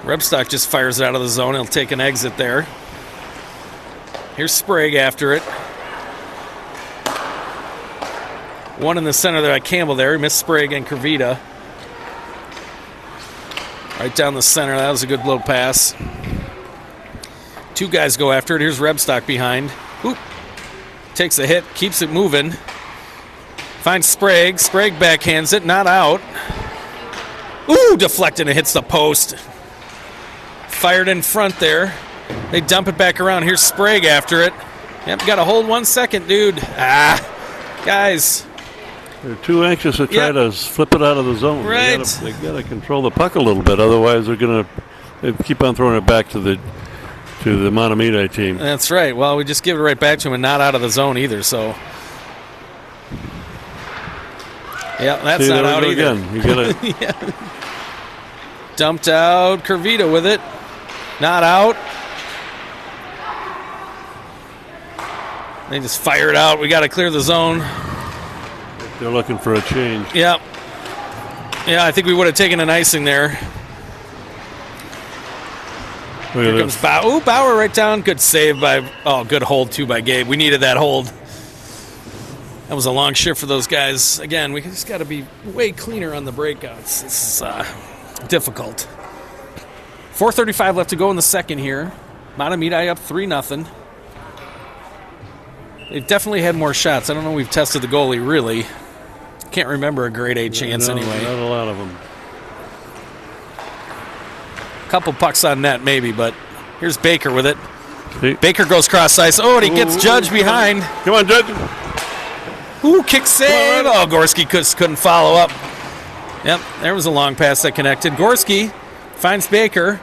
Rebstock just fires it out of the zone. He'll take an exit there. Here's Sprague after it. One in the center there by Campbell there. He missed Sprague and Kervita. Right down the center. That was a good little pass. Two guys go after it. Here's Rebstock behind. Oop. Takes a hit. Keeps it moving. Finds Sprague. Sprague backhands it. Not out. Ooh, deflected and hits the post. Fired in front there. They dump it back around. Here's Sprague after it. Yep, got to hold 1 second, dude. Guys. They're too anxious to try to flip it out of the zone. Right. They got to control the puck a little bit. Otherwise, they keep on throwing it back to the Mahtomedi team. That's right. Well, we just give it right back to him and not out of the zone either. So, yeah, that's not out either. Again. You gotta dumped out. Kervita with it. Not out. They just fire it out. We got to clear the zone. They're looking for a change. Yep. Yeah, I think we would have taken an icing there. Here comes Bauer. Ooh, Bauer right down. Good save good hold too by Gabe. We needed that hold. That was a long shift for those guys. Again, we just got to be way cleaner on the breakouts. This is difficult. 4:35 left to go in the second here. Mahtomedi up 3-0. They've definitely had more shots. I don't know if we've tested the goalie, really. Can't remember a grade A chance anyway. Not a lot of them. Couple pucks on net, maybe, but here's Baker with it. See? Baker goes cross ice. Oh, and he gets Judge behind. Come on, Judge. Ooh, kick save. Oh, Gorski couldn't follow up. Yep, there was a long pass that connected. Gorski finds Baker.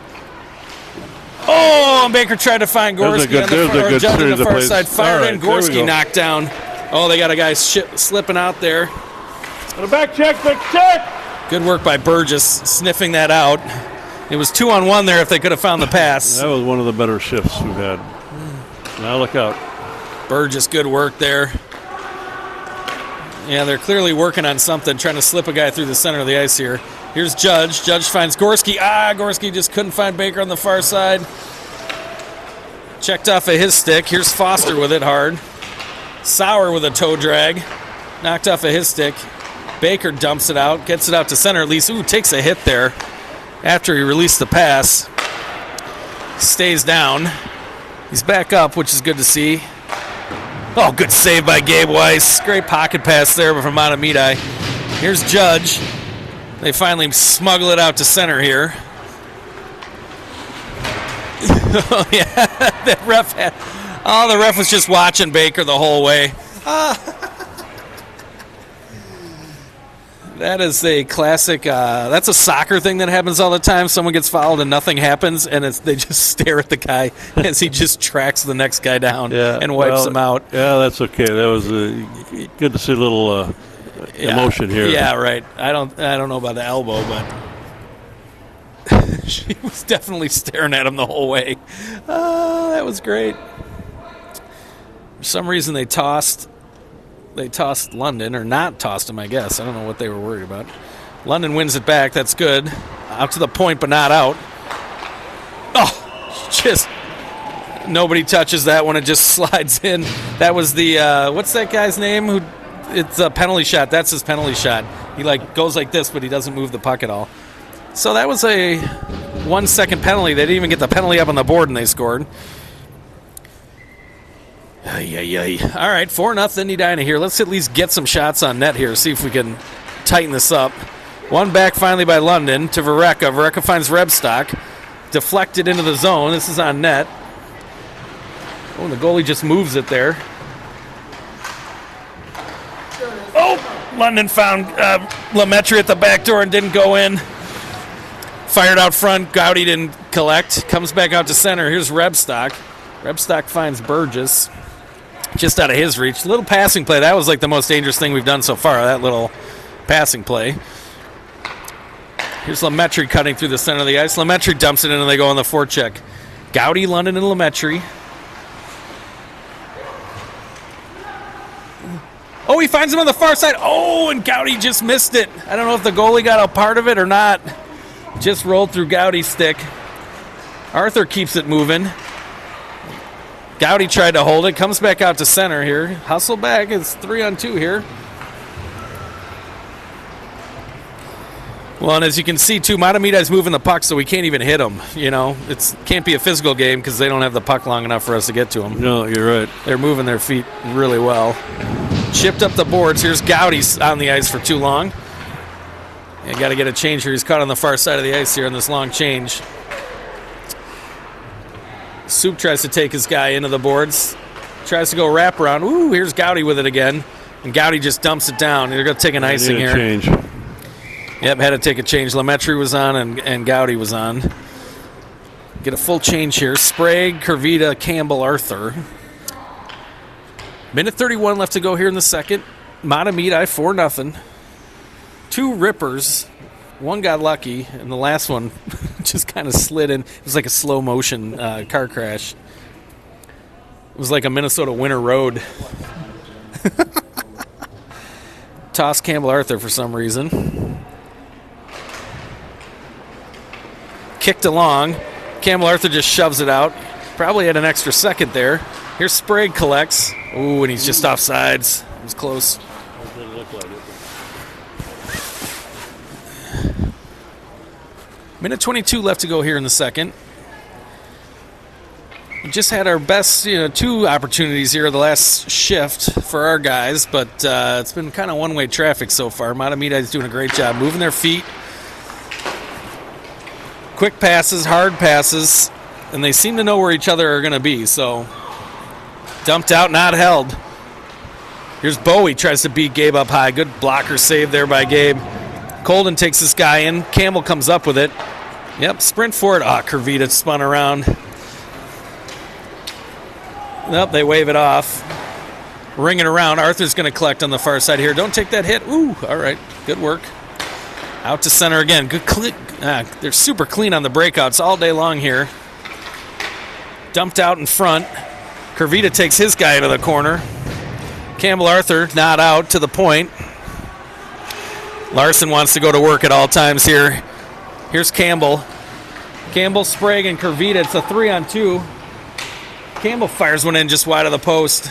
Oh, and Baker tried to find Gorski on the far side. Fired in. Gorski knocked down. Oh, they got a guy slipping out there. Back check. Good work by Burgess, sniffing that out. It was 2-on-1 there if they could have found the pass. That was one of the better shifts we've had. Now look out. Burgess, good work there. Yeah, they're clearly working on something, trying to slip a guy through the center of the ice here. Here's Judge. Judge finds Gorski. Gorski just couldn't find Baker on the far side. Checked off of his stick. Here's Foster with it hard. Sauer with a toe drag. Knocked off of his stick. Baker dumps it out. Gets it out to center at least. Takes a hit there after he released the pass. Stays down. He's back up, which is good to see. Oh, good save by Gabe Weiss. Great pocket pass there from Mahtomedi. Here's Judge. They finally smuggle it out to center here. Oh, yeah. The ref was just watching Baker the whole way. That is a classic. That's a soccer thing that happens all the time. Someone gets fouled and nothing happens, and they just stare at the guy as he just tracks the next guy down and wipes him out. Yeah, that's okay. That was good to see a little emotion here. Yeah, right. I don't know about the elbow, but she was definitely staring at him the whole way. That was great. For some reason, they tossed London, or not tossed him, I guess. I don't know what they were worried about. London wins it back. That's good. Out to the point, but not out. Oh, just nobody touches that one. It just slides in. That was the, what's that guy's name? It's a penalty shot. That's his penalty shot. He goes like this, but he doesn't move the puck at all. So that was a 1 second penalty. They didn't even get the penalty up on the board, and they scored. All right, 4-0 Edina here. Let's at least get some shots on net here, see if we can tighten this up. One back finally by London to Vereka. Vereka finds Rebstock. Deflected into the zone. This is on net. Oh, and the goalie just moves it there. Oh, London found Lemaitre at the back door and didn't go in. Fired out front. Gowdy didn't collect. Comes back out to center. Here's Rebstock. Rebstock finds Burgess. Just out of his reach. Little passing play. That was the most dangerous thing we've done so far, that little passing play. Here's Lemaitre cutting through the center of the ice. Lemaitre dumps it in and they go on the forecheck. Gowdy, London, and Lemaitre. Oh, he finds him on the far side. Oh, and Gowdy just missed it. I don't know if the goalie got a part of it or not. Just rolled through Gowdy's stick. Arthur keeps it moving. Gowdy tried to hold it, comes back out to center here. Hustle back, it's 3-on-2 here. Well, and as you can see, too, Mahtomedi's moving the puck, so we can't even hit him. It can't be a physical game because they don't have the puck long enough for us to get to him. No, you're right. They're moving their feet really well. Chipped up the boards. Here's Gowdy on the ice for too long. You got to get a change here. He's caught on the far side of the ice here in this long change. Soup tries to take his guy into the boards. Tries to go wrap around. Ooh, here's Gowdy with it again. And Gowdy just dumps it down. They're going to take an icing here. Change. Yep, had to take a change. Lemaitre was on and Gowdy was on. Get a full change here. Sprague, Kervita, Campbell, Arthur. Minute 31 left to go here in the second. Mahtomedi 4-0. 2 rippers. One got lucky, and the last one just kind of slid in. It was like a slow motion car crash. It was like a Minnesota winter road. Toss Campbell Arthur for some reason. Kicked along. Campbell Arthur just shoves it out. Probably had an extra second there. Here's Sprague collects. Ooh, and he's just offsides. It was close. Didn't look like it. Minute 22 left to go here in the second. We just had our best, 2 opportunities here the last shift for our guys, but it's been kind of one-way traffic so far. Mahtomedi's doing a great job moving their feet. Quick passes, hard passes, and they seem to know where each other are going to be, so dumped out, not held. Here's Bowie, tries to beat Gabe up high. Good blocker save there by Gabe. Colden takes this guy in. Campbell comes up with it. Yep, sprint for it. Kervita spun around. Nope, they wave it off. Ring it around. Arthur's going to collect on the far side here. Don't take that hit. Ooh, all right. Good work. Out to center again. Good They're super clean on the breakouts all day long here. Dumped out in front. Kervita takes his guy to the corner. Campbell Arthur not out to the point. Larson wants to go to work at all times here. Here's Campbell. Campbell, Sprague, and Kervita. It's a 3-on-2. Campbell fires one in just wide of the post.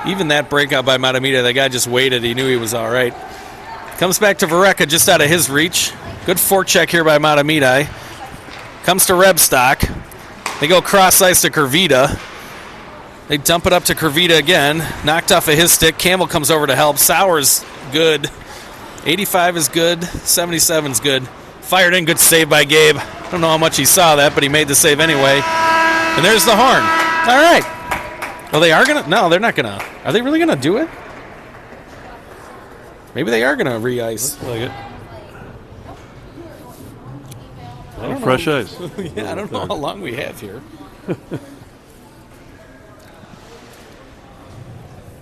Even that breakout by Mahtomedi, that guy just waited. He knew he was all right. Comes back to Vareka just out of his reach. Good forecheck here by Mahtomedi. Comes to Rebstock. They go cross ice to Kervita. They dump it up to Kervita again. Knocked off of his stick. Campbell comes over to help. Sauer's good. 85 is good. 77 is good. Fired in. Good save by Gabe. I don't know how much he saw that, but he made the save anyway. And there's the horn. All right. Well, they are going to. No, they're not going to. Are they really going to do it? Maybe they are going to re-ice. Looks like it. Fresh ice. Yeah, I don't know how long we have here.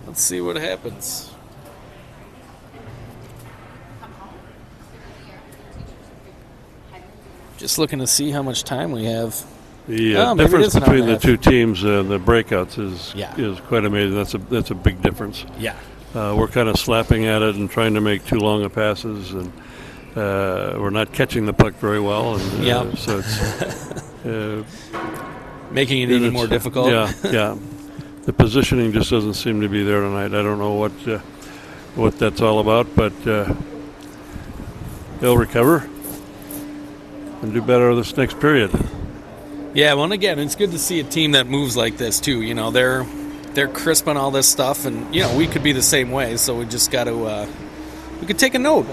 Let's see what happens. Just looking to see how much time we have. The difference between the two teams and the breakouts is quite amazing. That's a big difference. Yeah. We're kind of slapping at it and trying to make too long of passes, and we're not catching the puck very well. And, so it's making it even more difficult. Yeah. The positioning just doesn't seem to be there tonight. I don't know what that's all about, but they'll recover and do better this next period. Yeah, well, and again, it's good to see a team that moves like this too. You know, they're crisp on all this stuff, and you know we could be the same way. So we just got to we could take a note,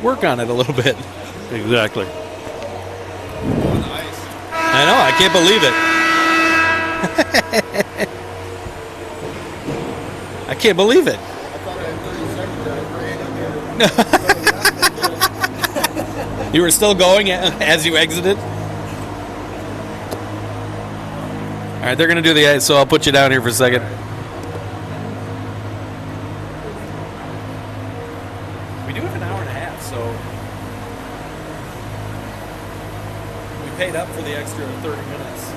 work on it a little bit. Exactly. I know. I can't believe it. I can't believe it. You were still going as you exited? All right, they're going to do the ice, so I'll put you down here for a second. We do have an hour and a half, so we paid up for the extra 30 minutes.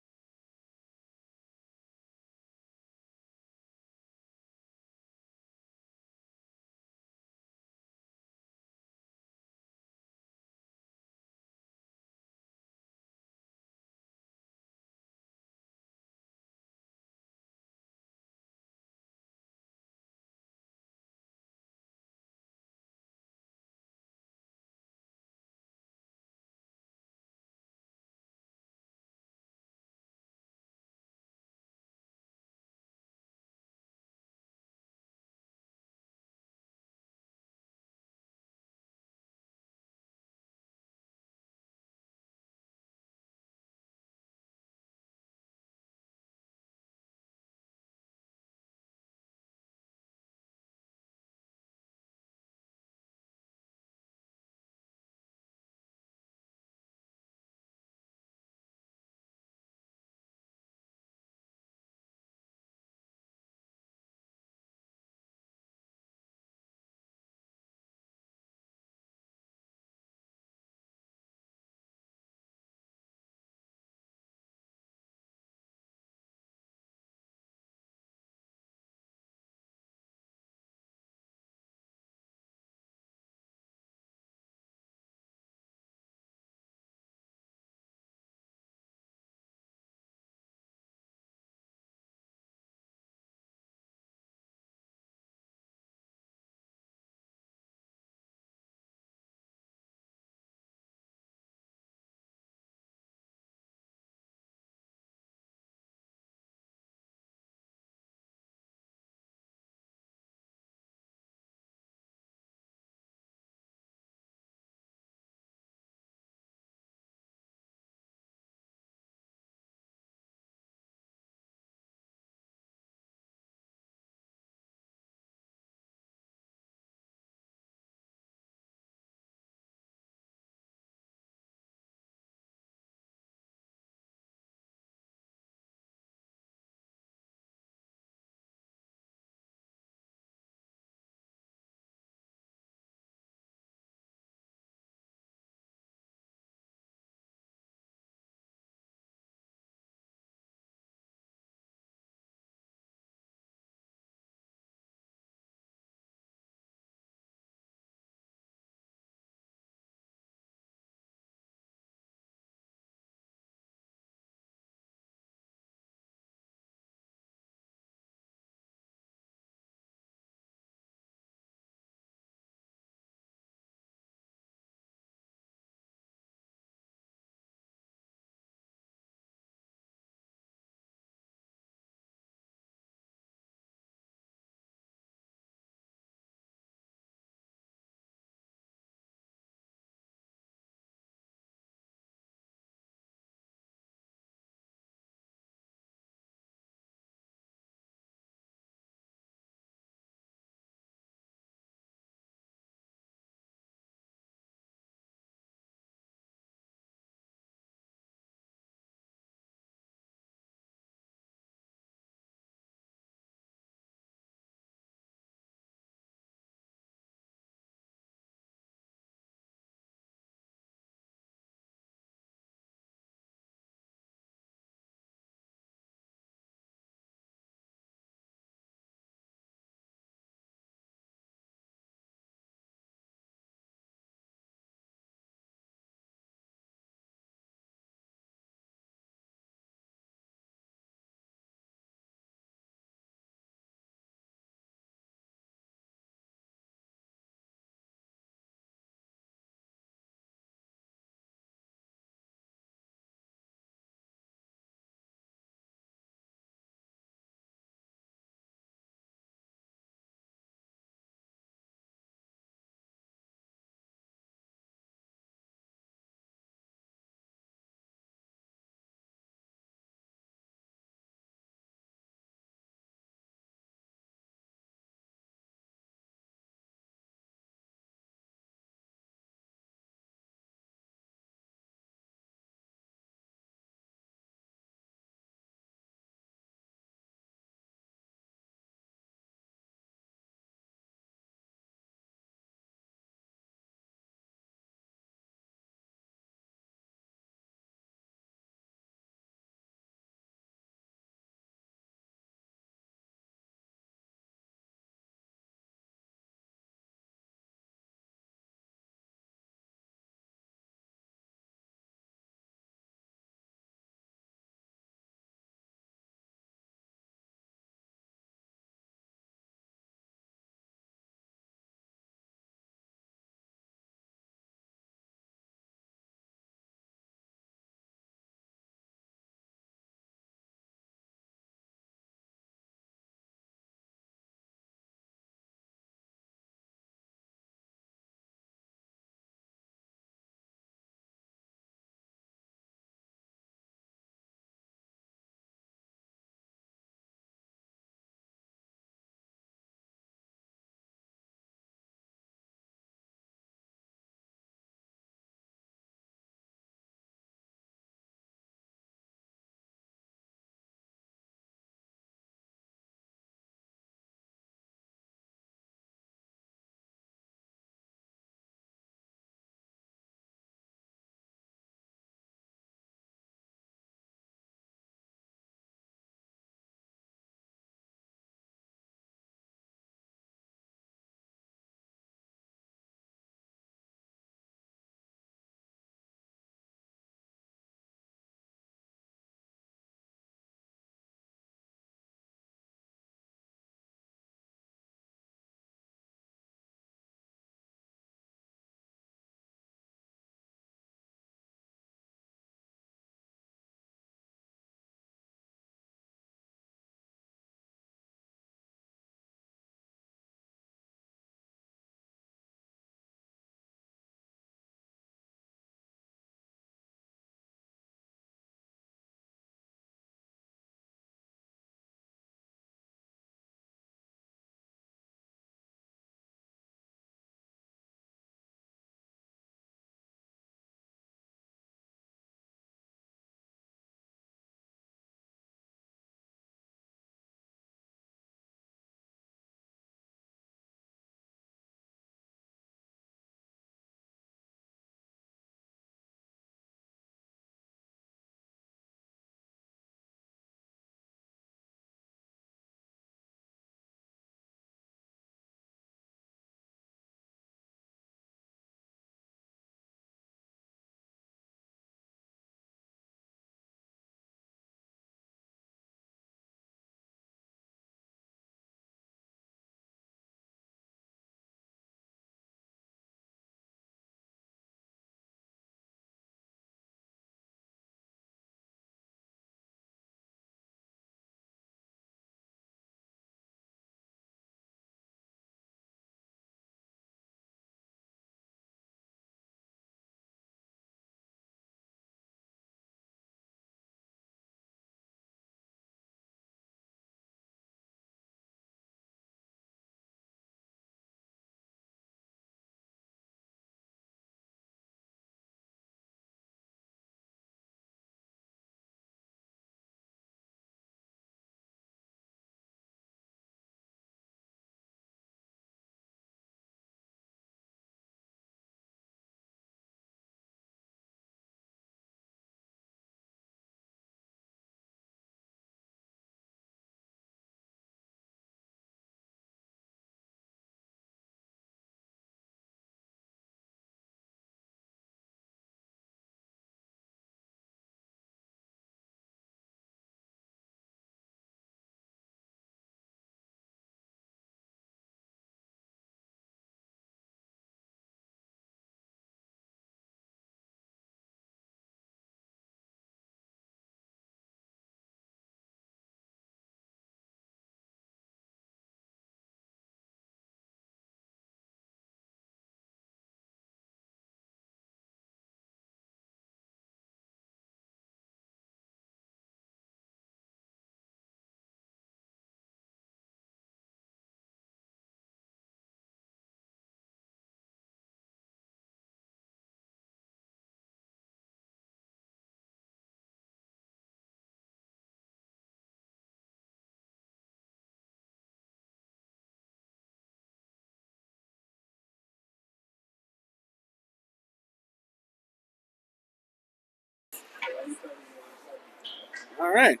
All right.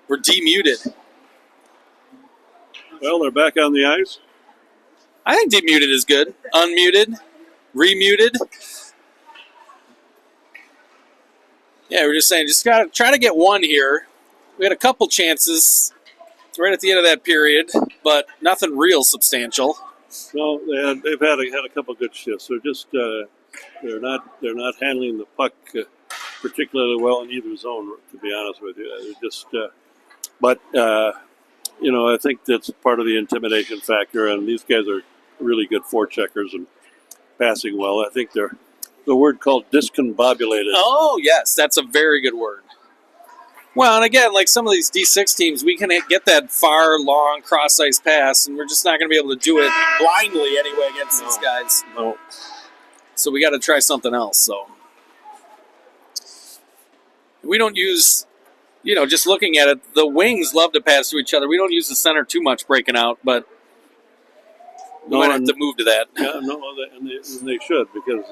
We're demuted. Well, they're back on the ice. I think demuted is good. Unmuted. Remuted. Yeah, we're just saying, just got to try to get one here. We had a couple chances right at the end of that period, but nothing real substantial. No, they've had a couple good shifts. They're just they're not handling the puck particularly well in either zone. To be honest with you, they're just. But I think that's part of the intimidation factor, and these guys are really good forecheckers and passing well. I think they're the word called discombobulated. Oh yes, that's a very good word. Well, and again, like some of these D6 teams, we can get that far, long cross-ice pass, and we're just not going to be able to do it blindly anyway against these guys. No. So we got to try something else. So we don't use, just looking at it, the wings love to pass to each other. We don't use the center too much breaking out, but we might have to move to that. Yeah, no, and they should, because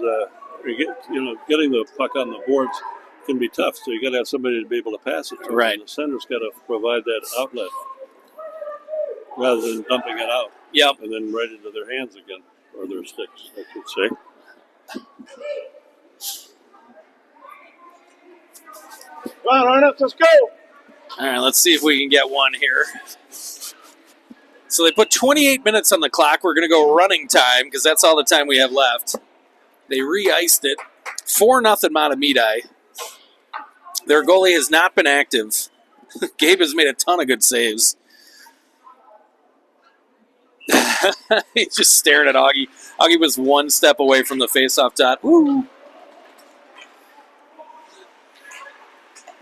getting the puck on the boards can be tough, so you got to have somebody to be able to pass it to. Right. And the center's got to provide that outlet rather than dumping it out. Yep. And then right into their hands again, or their sticks, I should say. Come on, Arnott, let's go. All right, let's see if we can get one here. So they put 28 minutes on the clock. We're going to go running time because that's all the time we have left. They re-iced it. 4-0 Mahtomedi. Their goalie has not been active. Gabe has made a ton of good saves. He's just staring at Augie. Augie was one step away from the face-off dot. Woo!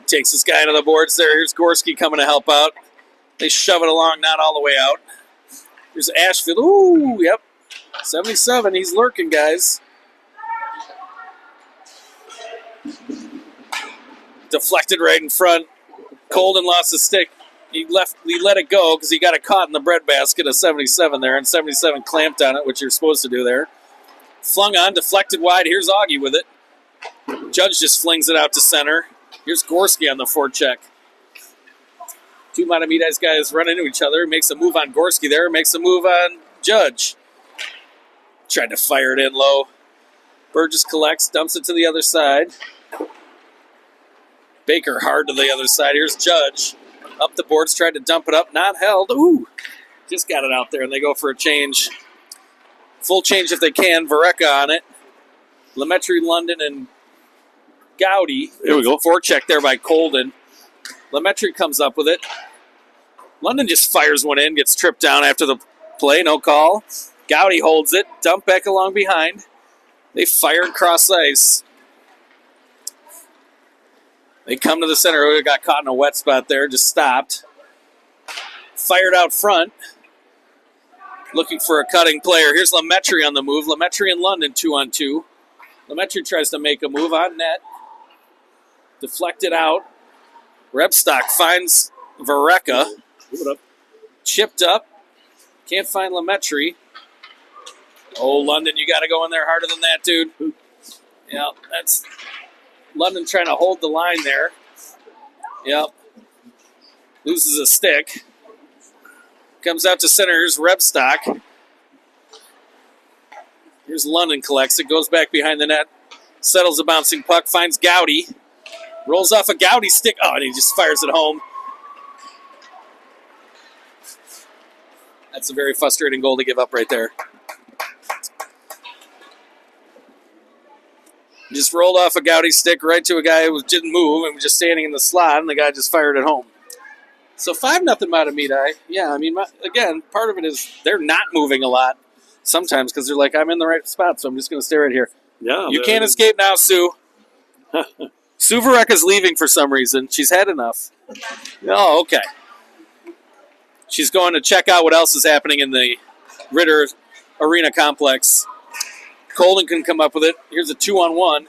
Takes this guy into the boards there. Here's Gorski coming to help out. They shove it along, not all the way out. Here's Ashfield. Ooh, yep. 77. He's lurking, guys. Deflected right in front. Colden lost his stick. He let it go because he got it caught in the breadbasket of 77 there, and 77 clamped on it, which you're supposed to do there. Flung on, deflected wide. Here's Augie with it. Judge just flings it out to center. Here's Gorski on the forecheck. Two Mahtomedi's guys run into each other. Makes a move on Gorski there. Makes a move on Judge. Tried to fire it in low. Burgess collects, dumps it to the other side. Baker hard to the other side. Here's Judge. Up the boards, tried to dump it up. Not held. Ooh. Just got it out there, and they go for a change. Full change if they can. Vareka on it. Lemaitre, London, and Gowdy. Here we go. Forecheck there by Colden. Lemaitre comes up with it. London just fires one in, gets tripped down after the play. No call. Gowdy holds it. Dump back along behind. They fire across ice. They come to the center. Oh, got caught in a wet spot there. Just stopped. Fired out front. Looking for a cutting player. Here's Lemaitre on the move. Lemaitre and London 2-on-2. Lemaitre tries to make a move on net. Deflected out. Rebstock finds Vareka. Chipped up. Can't find Lemaitre. Oh, London, you got to go in there harder than that, dude. Yeah, that's London trying to hold the line there. Yep. Loses a stick. Comes out to center. Here's Rebstock. Here's London, collects it. Goes back behind the net. Settles a bouncing puck. Finds Gowdy. Rolls off a Gowdy stick. Oh, and he just fires it home. That's a very frustrating goal to give up right there. Just rolled off a Gowdy stick right to a guy who didn't move and was just standing in the slot, and the guy just fired it home. So 5-0 Mahtomedi. Yeah, I mean, again, part of it is they're not moving a lot sometimes because they're like, I'm in the right spot, so I'm just going to stay right here. Yeah, you can't escape now, Sue. Sue Vareka's leaving for some reason. She's had enough. Oh, okay. She's going to check out what else is happening in the Ritter Arena complex. Colden can come up with it. Here's a 2-on-1.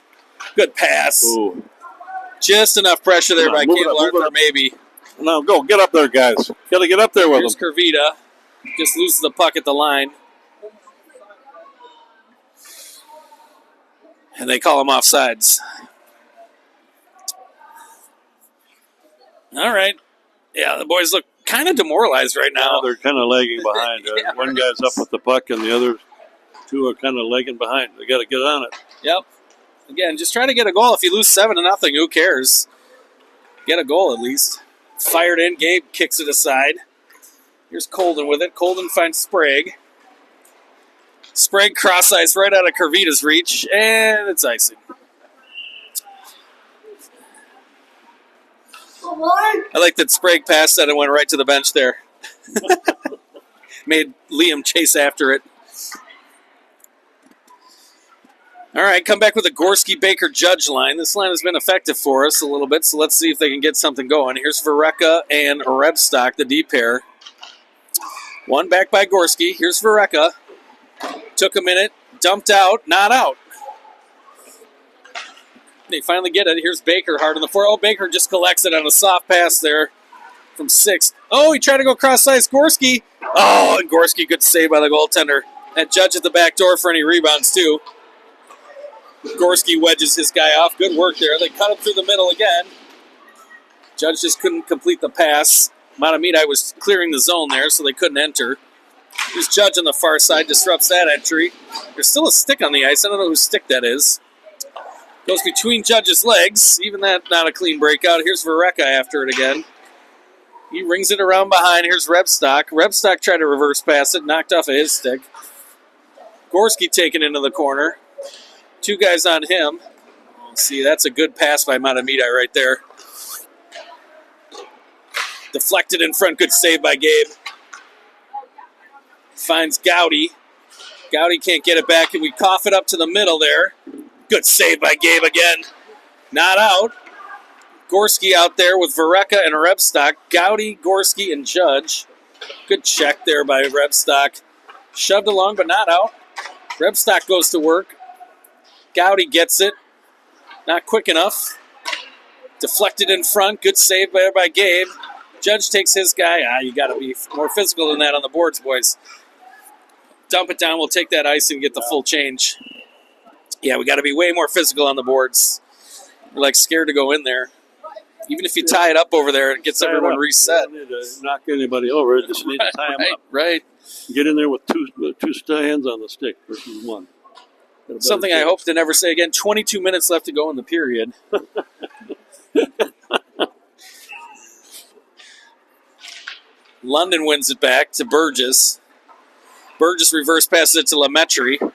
Good pass. Ooh. Just enough pressure there by Cable Arthur, maybe. Now go, get up there, guys. Got to get up there with Here's them. Kervita. Just loses the puck at the line. And they call him offsides. All right. Yeah, the boys look kind of demoralized right now. They're kind of lagging behind. Yeah. One guy's up with the puck, and the other two are kind of lagging behind. They got to get on it. Yep. Again, just try to get a goal. If you lose 7-0, who cares? Get a goal at least. Fired in. Gabe kicks it aside. Here's Colden with it. Colden finds Sprague. Sprague cross ice right out of Kervita's reach, and it's icing. I like that Sprague passed that and went right to the bench there. Made Liam chase after it. All right, come back with a Gorski-Baker-Judge line. This line has been effective for us a little bit, so let's see if they can get something going. Here's Vereka and Rebstock, the D pair. One back by Gorski. Here's Vereka. Took a minute, dumped out, not out. They finally get it. Here's Baker hard on the floor. Oh, Baker just collects it on a soft pass there from 6. Oh, he tried to go cross ice. Gorski. Oh, and Gorski, good save by the goaltender. That Judge at the back door for any rebounds, too. Gorski wedges his guy off. Good work there. They cut him through the middle again. Judge just couldn't complete the pass. Mahtomedi was clearing the zone there, so they couldn't enter. Here's Judge on the far side, disrupts that entry. There's still a stick on the ice. I don't know whose stick that is. Goes between Judge's legs. Even that, not a clean breakout. Here's Vereka after it again. He rings it around behind. Here's Rebstock. Rebstock tried to reverse pass it, knocked off of his stick. Gorski taken into the corner. Two guys on him. See, that's a good pass by Mahtomedi right there. Deflected in front. Good save by Gabe. Finds Gowdy. Gowdy can't get it back, and we cough it up to the middle there. Good save by Gabe again. Not out. Gorski out there with Vereka and Rebstock. Gowdy, Gorski, and Judge. Good check there by Rebstock. Shoved along, but not out. Rebstock goes to work. Gowdy gets it. Not quick enough. Deflected in front. Good save by Gabe. Judge takes his guy. You got to be more physical than that on the boards, boys. Dump it down. We'll take that ice and get the full change. Yeah, we got to be way more physical on the boards. We're like scared to go in there. Even if you tie it up over there, it gets everyone reset. You don't need to knock anybody over. You just need to tie them up. Right. Get in there with two hands on the stick versus one. Something I hope to never say again. 22 minutes left to go in the period. London wins it back to Burgess. Burgess reverse passes it to Lametri.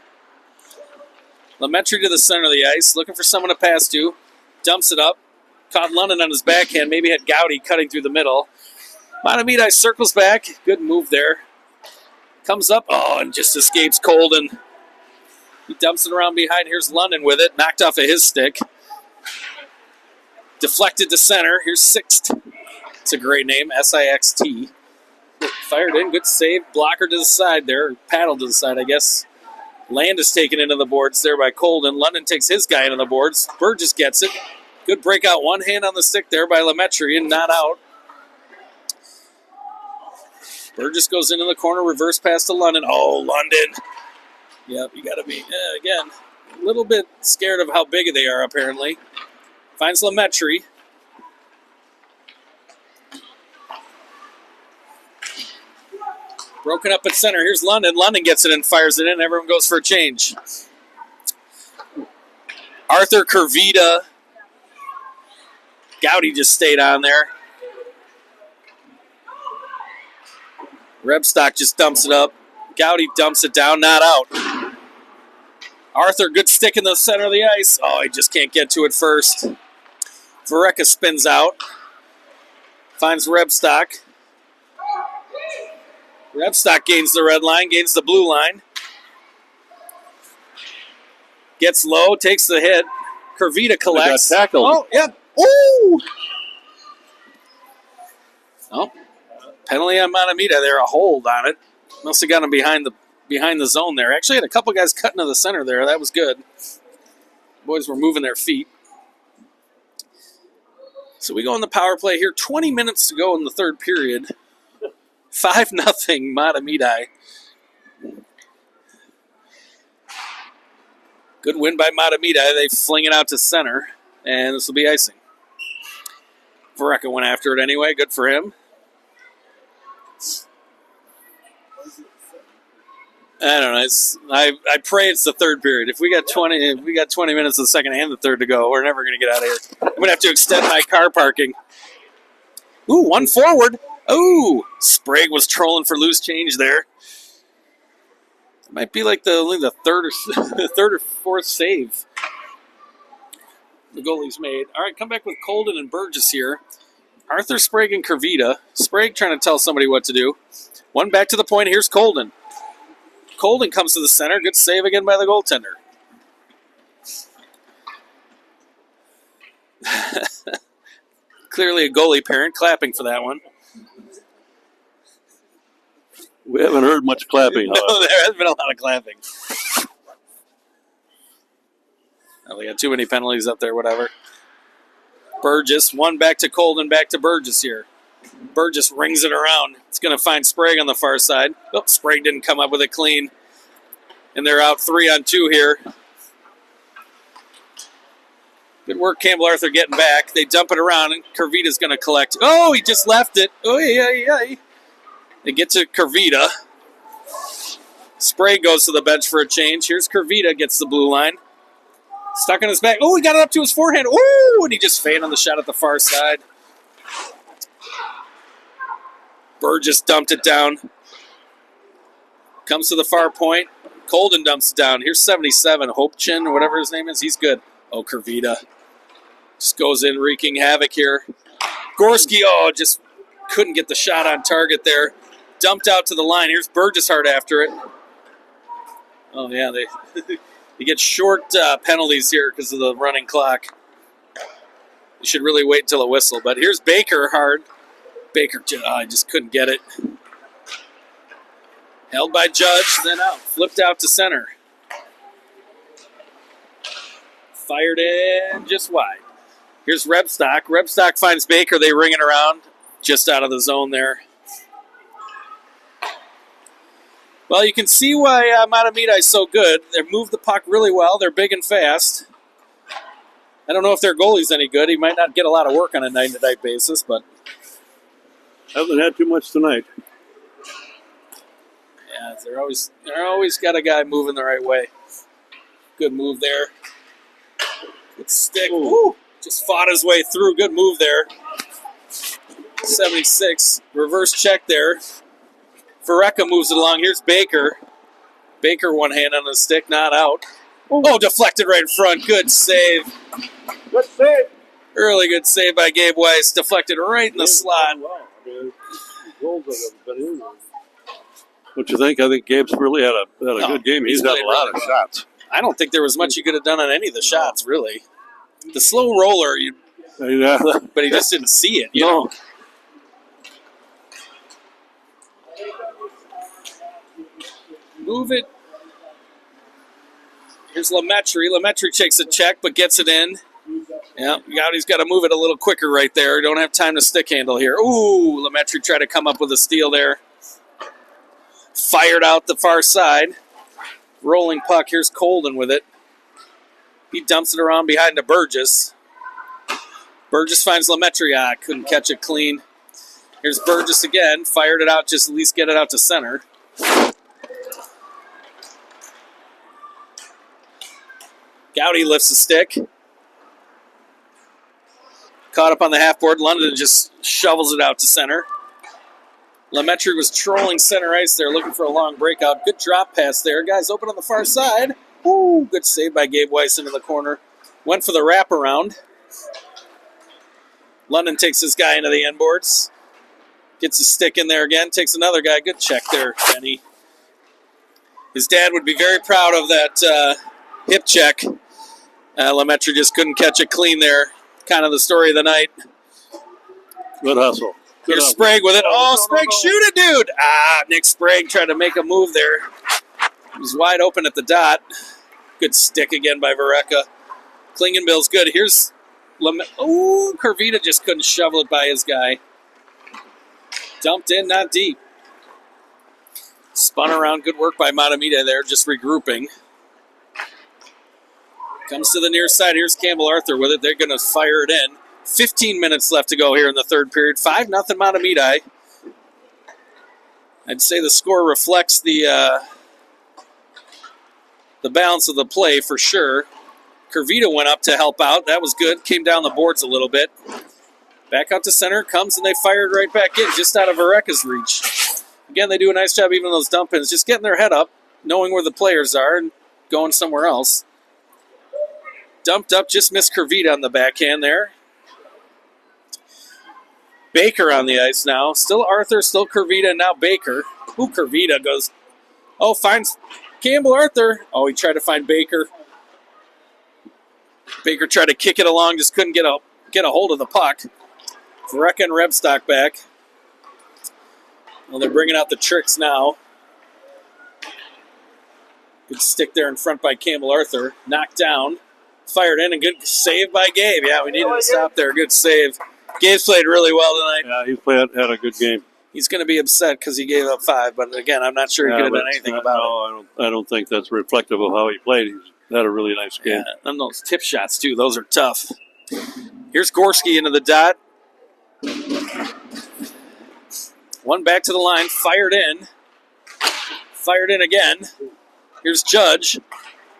Lametri to the center of the ice, looking for someone to pass to. Dumps it up. Caught London on his backhand. Maybe had Gowdy cutting through the middle. Mahtomedi circles back. Good move there. Comes up. Oh, and just escapes Colden. He dumps it around behind. Here's London with it. Knocked off of his stick. Deflected to center. Here's Sixt. It's a great name. S-I-X-T. Fired in. Good save. Blocker to the side there. Paddle to the side, I guess. Land is taken into the boards there by Colden. London takes his guy into the boards. Burgess gets it. Good breakout. One hand on the stick there by Lametri and not out. Burgess goes into the corner. Reverse pass to London. Oh, London. Yep, you got to be, again, a little bit scared of how big they are, apparently. Finds Lametri. Broken up at center. Here's London. London gets it and fires it in. Everyone goes for a change. Arthur Kervita. Gowdy just stayed on there. Rebstock just dumps it up. Gowdy dumps it down, not out. Arthur, good stick in the center of the ice. Oh, he just can't get to it first. Vereka spins out. Finds Rebstock. Rebstock gains the red line, gains the blue line. Gets low, takes the hit. Kervita collects. Got tackled. Oh, yep. Ooh! Oh, penalty on Mahtomedi there, a hold on it. Must have got him behind the zone there. Actually had a couple guys cut into the center there. That was good. Boys were moving their feet. So we go on the power play here. 20 minutes to go in the third period. 5-0 Mahtomedi. Good win by Mahtomedi. They fling it out to center, and this will be icing. Vereka went after it anyway. Good for him. I don't know. I pray it's the third period. If we got 20 minutes of the second and the third to go, we're never going to get out of here. I'm going to have to extend my car parking. Ooh, one forward. Ooh, Sprague was trolling for loose change there. It might be like only the third or fourth save the goalie's made. All right, come back with Colden and Burgess here. Arthur, Sprague, and Kervita. Sprague trying to tell somebody what to do. One back to the point. Here's Colden. Colden comes to the center. Good save again by the goaltender. Clearly a goalie parent clapping for that one. We haven't heard much clapping. No, there has been a lot of clapping. Oh, they got too many penalties up there, whatever. Burgess, one back to Colden, back to Burgess here. Burgess rings it around. It's going to find Sprague on the far side. Oh, Sprague didn't come up with it clean. And they're out 3-on-2 here. Good work, Campbell Arthur getting back. They dump it around, and Kervita's going to collect. Oh, he just left it. Oh, yeah. They get to Kervita. Sprague goes to the bench for a change. Here's Kervita, gets the blue line. Stuck on his back. Oh, he got it up to his forehand. Oh, and he just fanned on the shot at the far side. Burgess dumped it down. Comes to the far point. Colden dumps it down. Here's 77, Hopechin, or whatever his name is. He's good. Oh, Kervita. Just goes in, wreaking havoc here. Gorski, just couldn't get the shot on target there. Dumped out to the line. Here's Burgess hard after it. Oh, yeah, they get short penalties here because of the running clock. You should really wait until a whistle. But here's Baker hard. Baker just couldn't get it. Held by Judge, then out. Flipped out to center. Fired in just wide. Here's Rebstock. Rebstock finds Baker. They ring it around. Just out of the zone there. Well, you can see why Mahtomedi is so good. They move the puck really well. They're big and fast. I don't know if their goalie's any good. He might not get a lot of work on a night-to-night basis, but haven't had too much tonight. yeah, they're always got a guy moving the right way. Good move there. Good stick. Ooh, just fought his way through. Good move there. 76. Reverse check there. Vereka moves it along. Here's Baker. Baker one hand on the stick, not out. Oh, deflected right in front. Good save. Good save. Really good save by Gabe Weiss. Deflected right in the slot. What you think? I think Gabe's really had a good game. He's had a lot of shots. I don't think there was much he could have done on any of the shots, really. The slow roller, Yeah. but he just didn't see it. You know? Move it. Here's Lemaitre. Lemaitre takes a check, but gets it in. Yeah, Gowdy's got to move it a little quicker right there. Don't have time to stick handle here. Ooh, Lemaitre tried to come up with a steal there. Fired out the far side. Rolling puck. Here's Colden with it. He dumps it around behind to Burgess. Burgess finds Lemaitre. Couldn't catch it clean. Here's Burgess again. Fired it out, just at least get it out to center. Gowdy lifts the stick. Caught up on the half board. London just shovels it out to center. Lemaitre was trolling center ice there, looking for a long breakout. Good drop pass there. Guys open on the far side. Ooh, good save by Gabe Weiss into the corner. Went for the wraparound. London takes his guy into the end boards. Gets his stick in there again. Takes another guy. Good check there, Kenny. His dad would be very proud of that hip check. Lemaitre just couldn't catch it clean there. Kind of the story of the night. Good hustle. Here's Sprague with it. Sprague, shoot it, dude! Nick Sprague tried to make a move there. He was wide open at the dot. Good stick again by Vereka. Klingenbill's good. Here's Kervita just couldn't shovel it by his guy. Dumped in, not deep. Spun around. Good work by Mahtomedi there, just regrouping. Comes to the near side. Here's Campbell Arthur with it. They're going to fire it in. 15 minutes left to go here in the third period. 5-0 Mahtomedi. I'd say the score reflects the balance of the play for sure. Curvita went up to help out. That was good. Came down the boards a little bit. Back out to center. Comes and they fired right back in, just out of Vareka's reach. Again, they do a nice job, even those dump ins, just getting their head up, knowing where the players are, and going somewhere else. Dumped up, just missed Curvita on the backhand there. Baker on the ice now. Still Arthur, still Curvita, and now Baker. Ooh, Curvita goes. Oh, finds Campbell Arthur. Oh, he tried to find Baker. Baker tried to kick it along, just couldn't get a hold of the puck. Vareka and Rebstock back. Well, they're bringing out the tricks now. Good stick there in front by Campbell Arthur. Knocked down. Fired in, and good save by Gabe. Yeah, we needed to stop there. Good save. Gabe's played really well tonight. Yeah, he had a good game. He's going to be upset because he gave up 5, but again, I'm not sure he could have done anything about it. I don't think that's reflective of how he played. He's had a really nice game. Yeah, and those tip shots, too, those are tough. Here's Gorski into the dot. One back to the line, fired in. Fired in again. Here's Judge.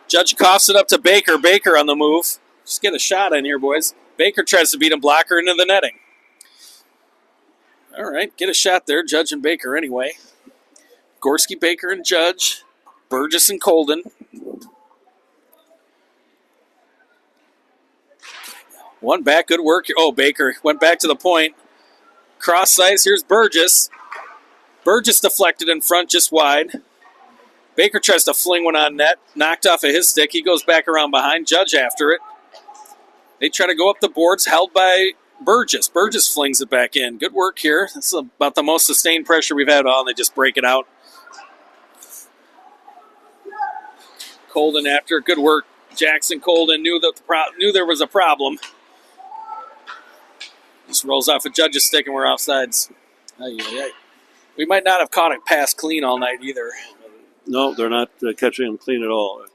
Judge coughs it up to Baker. Baker on the move. Just get a shot in here, boys. Baker tries to beat him, blocker into the netting. All right, get a shot there. Judge and Baker anyway. Gorski, Baker, and Judge. Burgess and Colden. One back, good work. Oh, Baker went back to the point. Cross ice, here's Burgess. Burgess deflected in front, just wide. Baker tries to fling one on net. Knocked off of his stick. He goes back around behind. Judge after it. They try to go up the boards, held by Burgess. Burgess flings it back in. Good work here. This is about the most sustained pressure we've had on. They just break it out. Colden after. Good work. Jackson Colden knew there was a problem. Just rolls off a Judge's stick and we're offsides. We might not have caught a pass clean all night either. No, they're not catching them clean at all.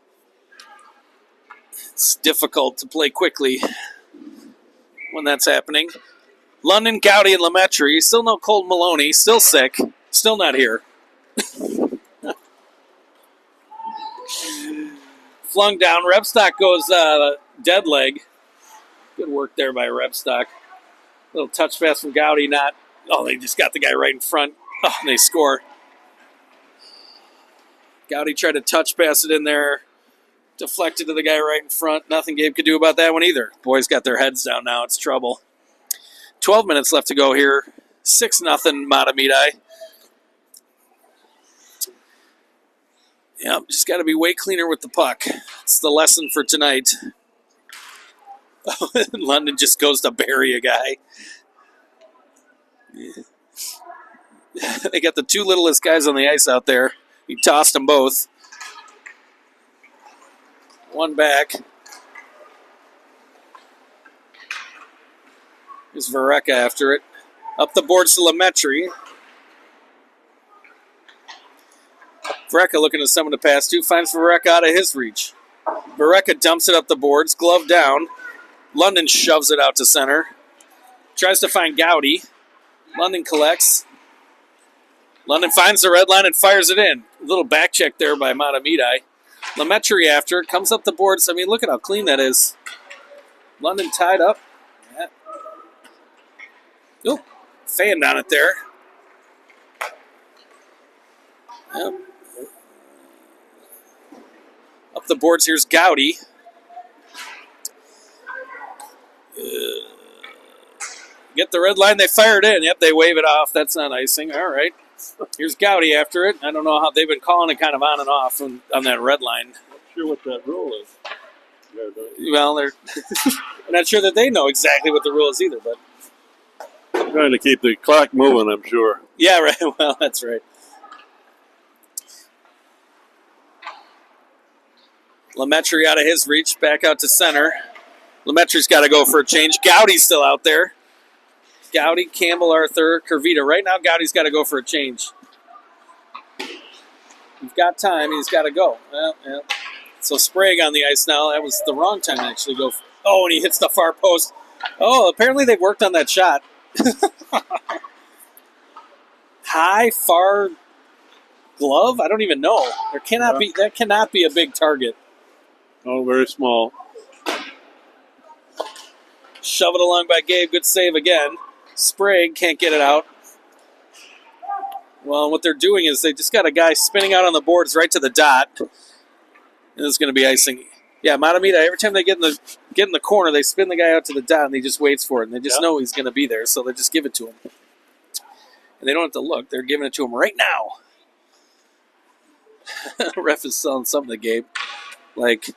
It's difficult to play quickly when that's happening. London, Gowdy, and Lemaitre. Still no Colt Maloney. Still sick. Still not here. Flung down. Rebstock goes dead leg. Good work there by Rebstock. Little touch pass from Gowdy. They just got the guy right in front. Oh, and they score. Gowdy tried to touch pass it in there. Deflected to the guy right in front. Nothing Gabe could do about that one either. Boys got their heads down now. It's trouble. 12 minutes left to go here. 6-0 Mahtomedi. Yep, just got to be way cleaner with the puck. It's the lesson for tonight. London just goes to bury a guy. They got the two littlest guys on the ice out there. He tossed them both. One back. Here's Vareka after it. Up the boards to Lemaitre. Vareka looking at someone to pass to. Finds Vareka out of his reach. Vareka dumps it up the boards. Glove down. London shoves it out to center. Tries to find Gowdy. London collects. London finds the red line and fires it in. A little back check there by Mahtomedi. Lemaitre after it. Comes up the boards. I mean, look at how clean that is. London tied up. Yeah. Oh, fanned on it there. Yep. Up the boards, here's Gowdy. Get the red line, they fire it in. Yep, they wave it off. That's not icing. All right. Here's Gowdy after it. I don't know how they've been calling it kind of on and off on that red line. Not sure what that rule is. Well, I'm not sure that they know exactly what the rule is either, but trying to keep the clock moving, I'm sure. Yeah, right. Well, that's right. Lemaitre out of his reach, back out to center. Lemaitre's got to go for a change. Gowdy's still out there. Gowdy, Campbell, Arthur, Curvita. Right now, Gowdy's got to go for a change. He's got time. He's got to go. Well, yeah. So Sprague on the ice now. That was the wrong time to actually go. And he hits the far post. Oh, apparently they've worked on that shot. High, far glove? I don't even know. That cannot be a big target. Oh, very small. Shove it along by Gabe. Good save again. Sprague can't get it out. Well, what they're doing is they just got a guy spinning out on the boards right to the dot. And it's going to be icing. Yeah, Mahtomedi, every time they get in the corner, they spin the guy out to the dot and he just waits for it. And they just know he's going to be there, so they just give it to him. And they don't have to look. They're giving it to him right now. Ref is selling something to Gabe. Like,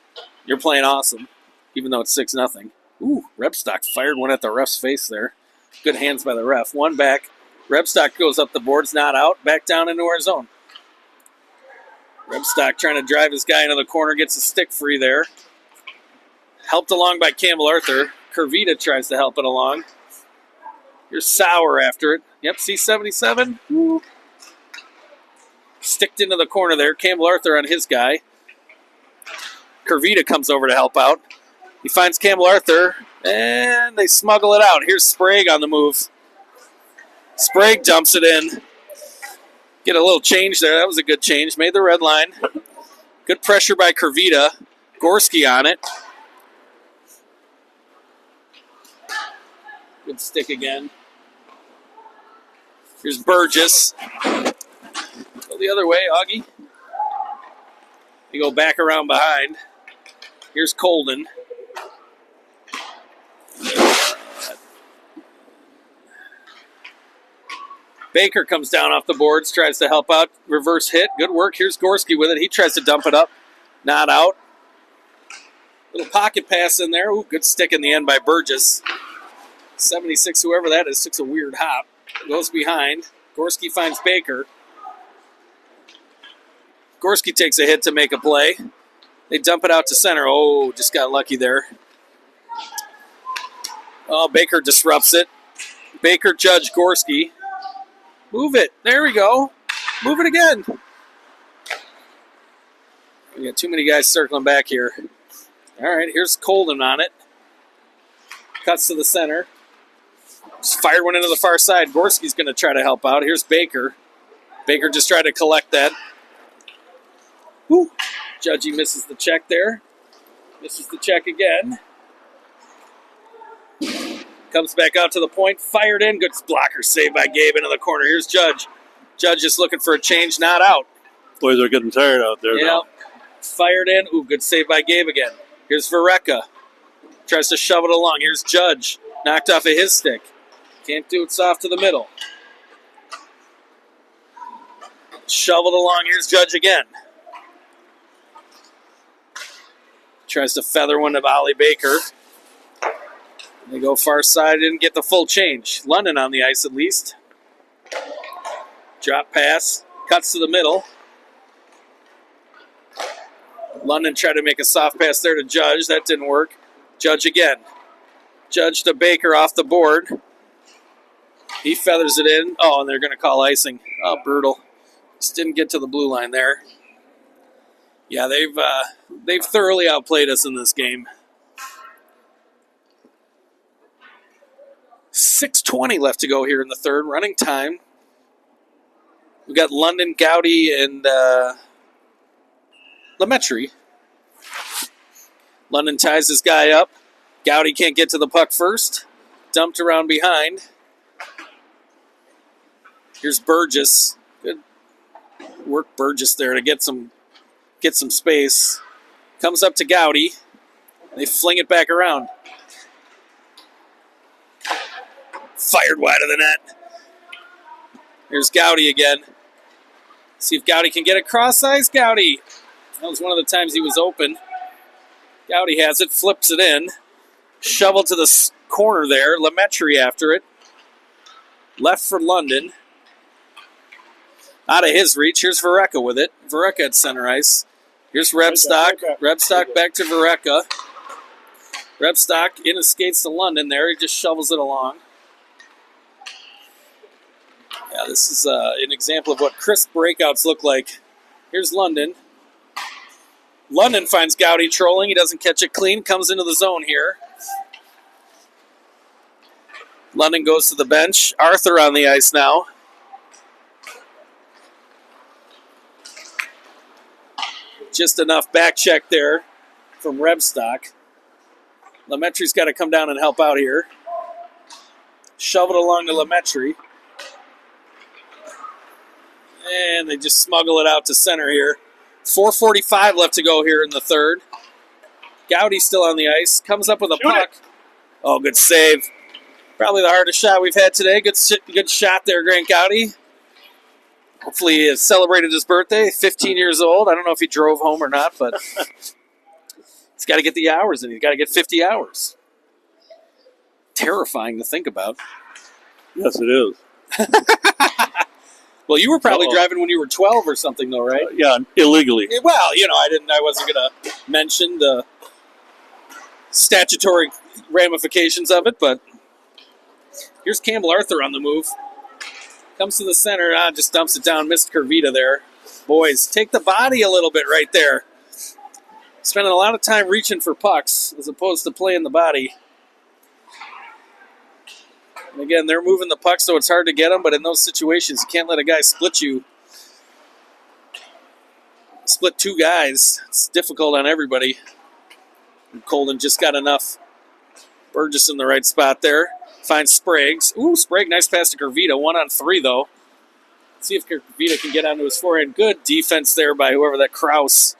you're playing awesome, even though it's 6-0. Ooh, Rebstock fired one at the ref's face there. Good hands by the ref. One back. Rebstock goes up the boards, not out. Back down into our zone. Rebstock trying to drive his guy into the corner, gets a stick free there. Helped along by Campbell Arthur. Curvita tries to help it along. Here's Sauer after it. Yep, C77. Woo. Sticked into the corner there. Campbell Arthur on his guy. Curvita comes over to help out. He finds Campbell Arthur, and they smuggle it out. Here's Sprague on the move. Sprague dumps it in. Get a little change there. That was a good change. Made the red line. Good pressure by Curvita. Gorski on it. Good stick again. Here's Burgess. Go the other way, Augie. They go back around behind. Here's Colden. Baker comes down off the boards, tries to help out. Reverse hit. Good work. Here's Gorski with it. He tries to dump it up. Not out. Little pocket pass in there. Ooh, good stick in the end by Burgess. 76, whoever that is, took a weird hop. Goes behind. Gorski finds Baker. Gorski takes a hit to make a play. They dump it out to center. Oh, just got lucky there. Oh, Baker disrupts it. Baker, Judge, Gorski. Move it. There we go. Move it again. We got too many guys circling back here. All right, here's Colden on it. Cuts to the center. Just fired one into the far side. Gorski's going to try to help out. Here's Baker. Baker just tried to collect that. Woo. Judgy misses the check there. Misses the check again. Comes back out to the point. Fired in. Good blocker save by Gabe into the corner. Here's Judge. Judge is looking for a change. Not out. Boys are getting tired out there. Yeah. Now. Fired in. Ooh, good save by Gabe again. Here's Verrecka. Tries to shove it along. Here's Judge. Knocked off of his stick. Can't do it soft to the middle. Shoveled along. Here's Judge again. Tries to feather one of Ollie Baker. They go far side. Didn't get the full change. London on the ice at least. Drop pass. Cuts to the middle. London tried to make a soft pass there to Judge. That didn't work. Judge again. Judge to Baker off the board. He feathers it in. Oh, and they're going to call icing. Oh, brutal. Just didn't get to the blue line there. Yeah, they've thoroughly outplayed us in this game. 6:20 left to go here in the third. Running time. We got London, Gowdy, and Lemaitre. London ties this guy up. Gowdy can't get to the puck first. Dumped around behind. Here's Burgess. Good work, Burgess, there to get some space. Comes up to Gowdy. They fling it back around. Fired wide of the net. Here's Gowdy again. See if Gowdy can get it cross ice. Gowdy. That was one of the times he was open. Gowdy has it, flips it in. Shovel to the corner there. Lemaitre after it. Left for London. Out of his reach. Here's Verrecka with it. Verrecka at center ice. Here's Rebstock. Rebstock back to Verrecka. Rebstock in his skates to London there. He just shovels it along. Yeah, this is an example of what crisp breakouts look like. Here's London. London finds Gowdy trolling. He doesn't catch it clean. Comes into the zone here. London goes to the bench. Arthur on the ice now. Just enough back check there from Rebstock. Lametry's got to come down and help out here. Shove it along to Lametry. And they just smuggle it out to center here. 4:45 left to go here in the third. Gowdy's still on the ice. Comes up with a puck. Oh, good save. Probably the hardest shot we've had today. Good shot there, Grant Gowdy. Hopefully he has celebrated his birthday. 15 years old. I don't know if he drove home or not, but he's got to get the hours in. He's got to get 50 hours. Terrifying to think about. Yes, it is. Well, you were probably driving when you were 12 or something, though, right? Yeah, illegally. Well, I wasn't going to mention the statutory ramifications of it, but here's Campbell Arthur on the move. Comes to the center, just dumps it down. Missed Curvita there. Boys, take the body a little bit right there. Spending a lot of time reaching for pucks as opposed to playing the body. And again, they're moving the puck, so it's hard to get them, but in those situations, you can't let a guy split you. Split two guys. It's difficult on everybody. And Colden just got enough. Burgess in the right spot there. Finds Spriggs. Ooh, Sprague, nice pass to Curvita. 1-on-3, though. Let's see if Curvita can get onto his forehand. Good defense there by whoever that Kraus.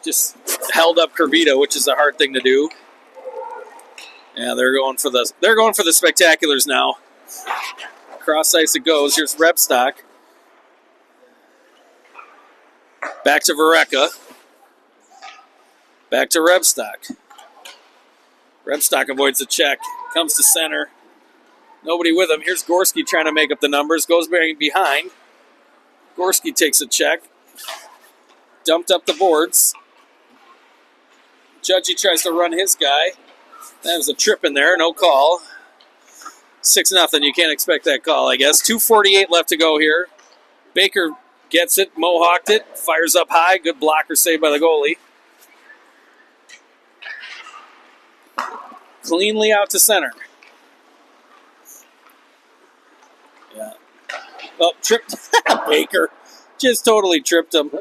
Just held up Curvita, which is a hard thing to do. Yeah, they're going for the spectaculars now. Cross ice it goes. Here's Rebstock. Back to Vareka. Back to Rebstock. Rebstock avoids the check. Comes to center. Nobody with him. Here's Gorski trying to make up the numbers. Goes behind. Gorski takes a check. Dumped up the boards. Judgy tries to run his guy. That was a trip in there. No call. 6-0. You can't expect that call, I guess. 2:48 left to go here. Baker gets it. Mohawked it. Fires up high. Good blocker save by the goalie. Cleanly out to center. Yeah. Oh, tripped. Baker. Just totally tripped him.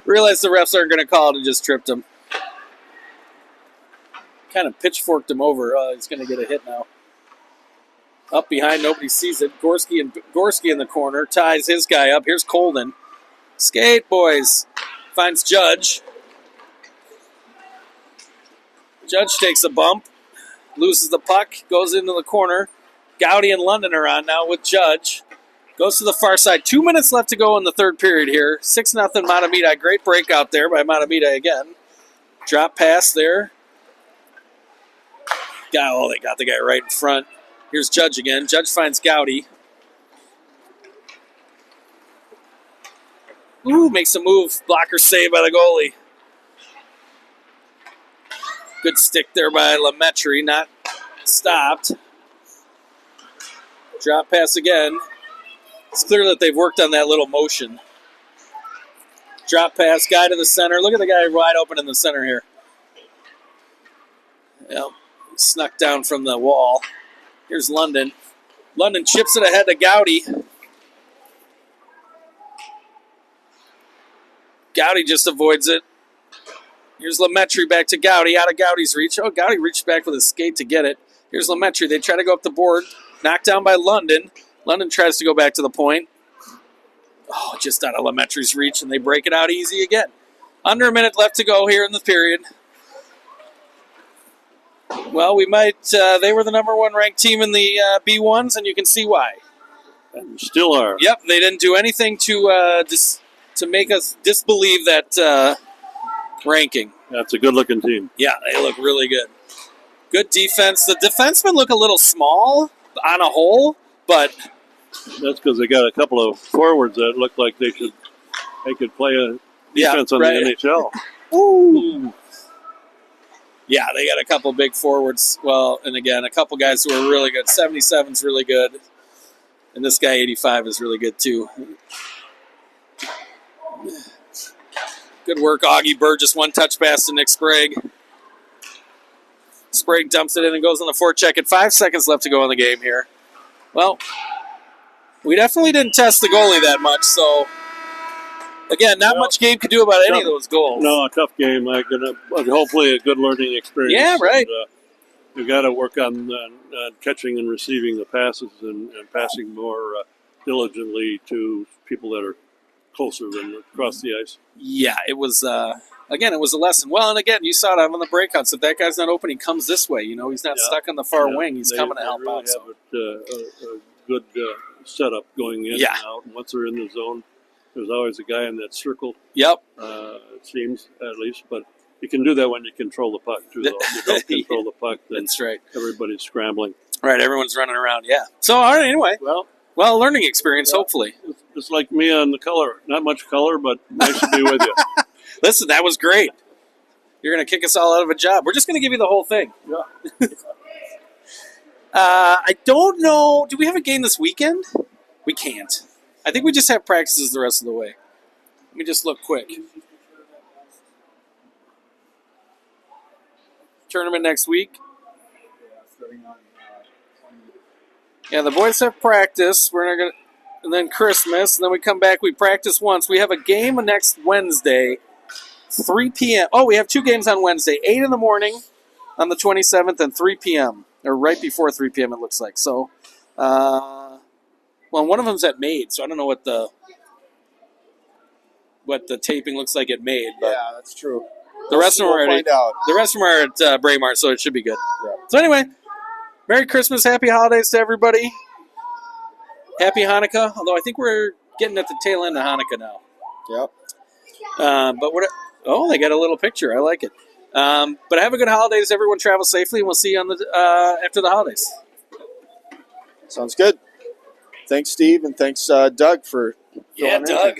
Realized the refs aren't going to call it and just tripped him. Kind of pitchforked him over. He's going to get a hit now. Up behind, nobody sees it. Gorski in the corner. Ties his guy up. Here's Colden. Skate, boys. Finds Judge. Judge takes a bump. Loses the puck. Goes into the corner. Gowdy and London are on now with Judge. Goes to the far side. 2 minutes left to go in the third period here. 6-0 Mahtomedi. Great breakout there by Mahtomedi again. Drop pass there. They got the guy right in front. Here's Judge again. Judge finds Gowdy. Ooh, makes a move. Blocker save by the goalie. Good stick there by Lametry. Not stopped. Drop pass again. It's clear that they've worked on that little motion. Drop pass, guy to the center. Look at the guy wide open in the center here. Yep. Snuck down from the wall. Here's London. London chips it ahead to Gowdy. Gowdy just avoids it. Here's Lametry back to Gowdy. Out of Gowdy's reach. Oh, Gowdy reached back with his skate to get it. Here's Lametry. They try to go up the board. Knocked down by London. London tries to go back to the point. Oh, just out of Lametry's reach, and they break it out easy again. Under a minute left to go here in the period. Well, they were the number one ranked team in the B1s, and you can see why. And still are. Yep, they didn't do anything to make us disbelieve that ranking. That's a good-looking team. Yeah, they look really good. Good defense. The defensemen look a little small on a whole, but that's because they got a couple of forwards that look like they could play a defense on the NHL. Ooh. Yeah, they got a couple big forwards. Well, and again, a couple guys who are really good. 77's really good. And this guy, 85, is really good, too. Good work, Augie Burgess. One touch pass to Nick Sprague. Sprague dumps it in and goes on the forecheck at 5 seconds left to go in the game here. Well, we definitely didn't test the goalie that much, so again, not much Gabe could do about any of those goals. No, a tough game. But hopefully a good learning experience. Yeah, right. And, we've got to work on catching and receiving the passes and passing more diligently to people that are closer than across the ice. Yeah, it was, again, it was a lesson. Well, and again, you saw it on the breakouts. If that guy's not open, he comes this way. You know, he's not stuck on the far wing. He's coming to help really out. So. Have a good setup going in and out. And once they're in the zone, there's always a guy in that circle. Yep. It seems, at least. But you can do that when you control the puck, too, though. If you don't control the puck, then that's right. Everybody's scrambling. Right, everyone's running around, yeah. So, all right, anyway. Well, learning experience, hopefully. It's like me on the color. Not much color, but nice to be with you. Listen, that was great. You're going to kick us all out of a job. We're just going to give you the whole thing. Yeah. I don't know. Do we have a game this weekend? We can't. I think we just have practices the rest of the way. Let me just look quick. Tournament next week. Yeah, the boys have practice. We're not gonna, and then Christmas, and then we come back. We practice once. We have a game next Wednesday, 3 p.m. Oh, we have 2 games on Wednesday, 8 in the morning on the 27th, and 3 p.m. or right before 3 p.m. It looks like. So, well, one of them's at Maid, so I don't know what the taping looks like at Maid. But Yeah, that's true. the rest of them are find out. The rest of them are at Braemar, so it should be good. Yeah. So anyway, Merry Christmas, Happy Holidays to everybody. Happy Hanukkah, although I think we're getting at the tail end of Hanukkah now. Yep. But what? Oh, they got a little picture. I like it. But have a good holidays. Everyone travel safely, and we'll see you on the after the holidays. Sounds good. Thanks, Steve, and thanks, Doug, for Yeah, filling in. Doug,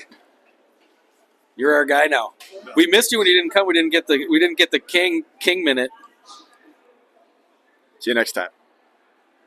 you're our guy now. We missed you when you didn't come. We didn't get the king minute. See you next time.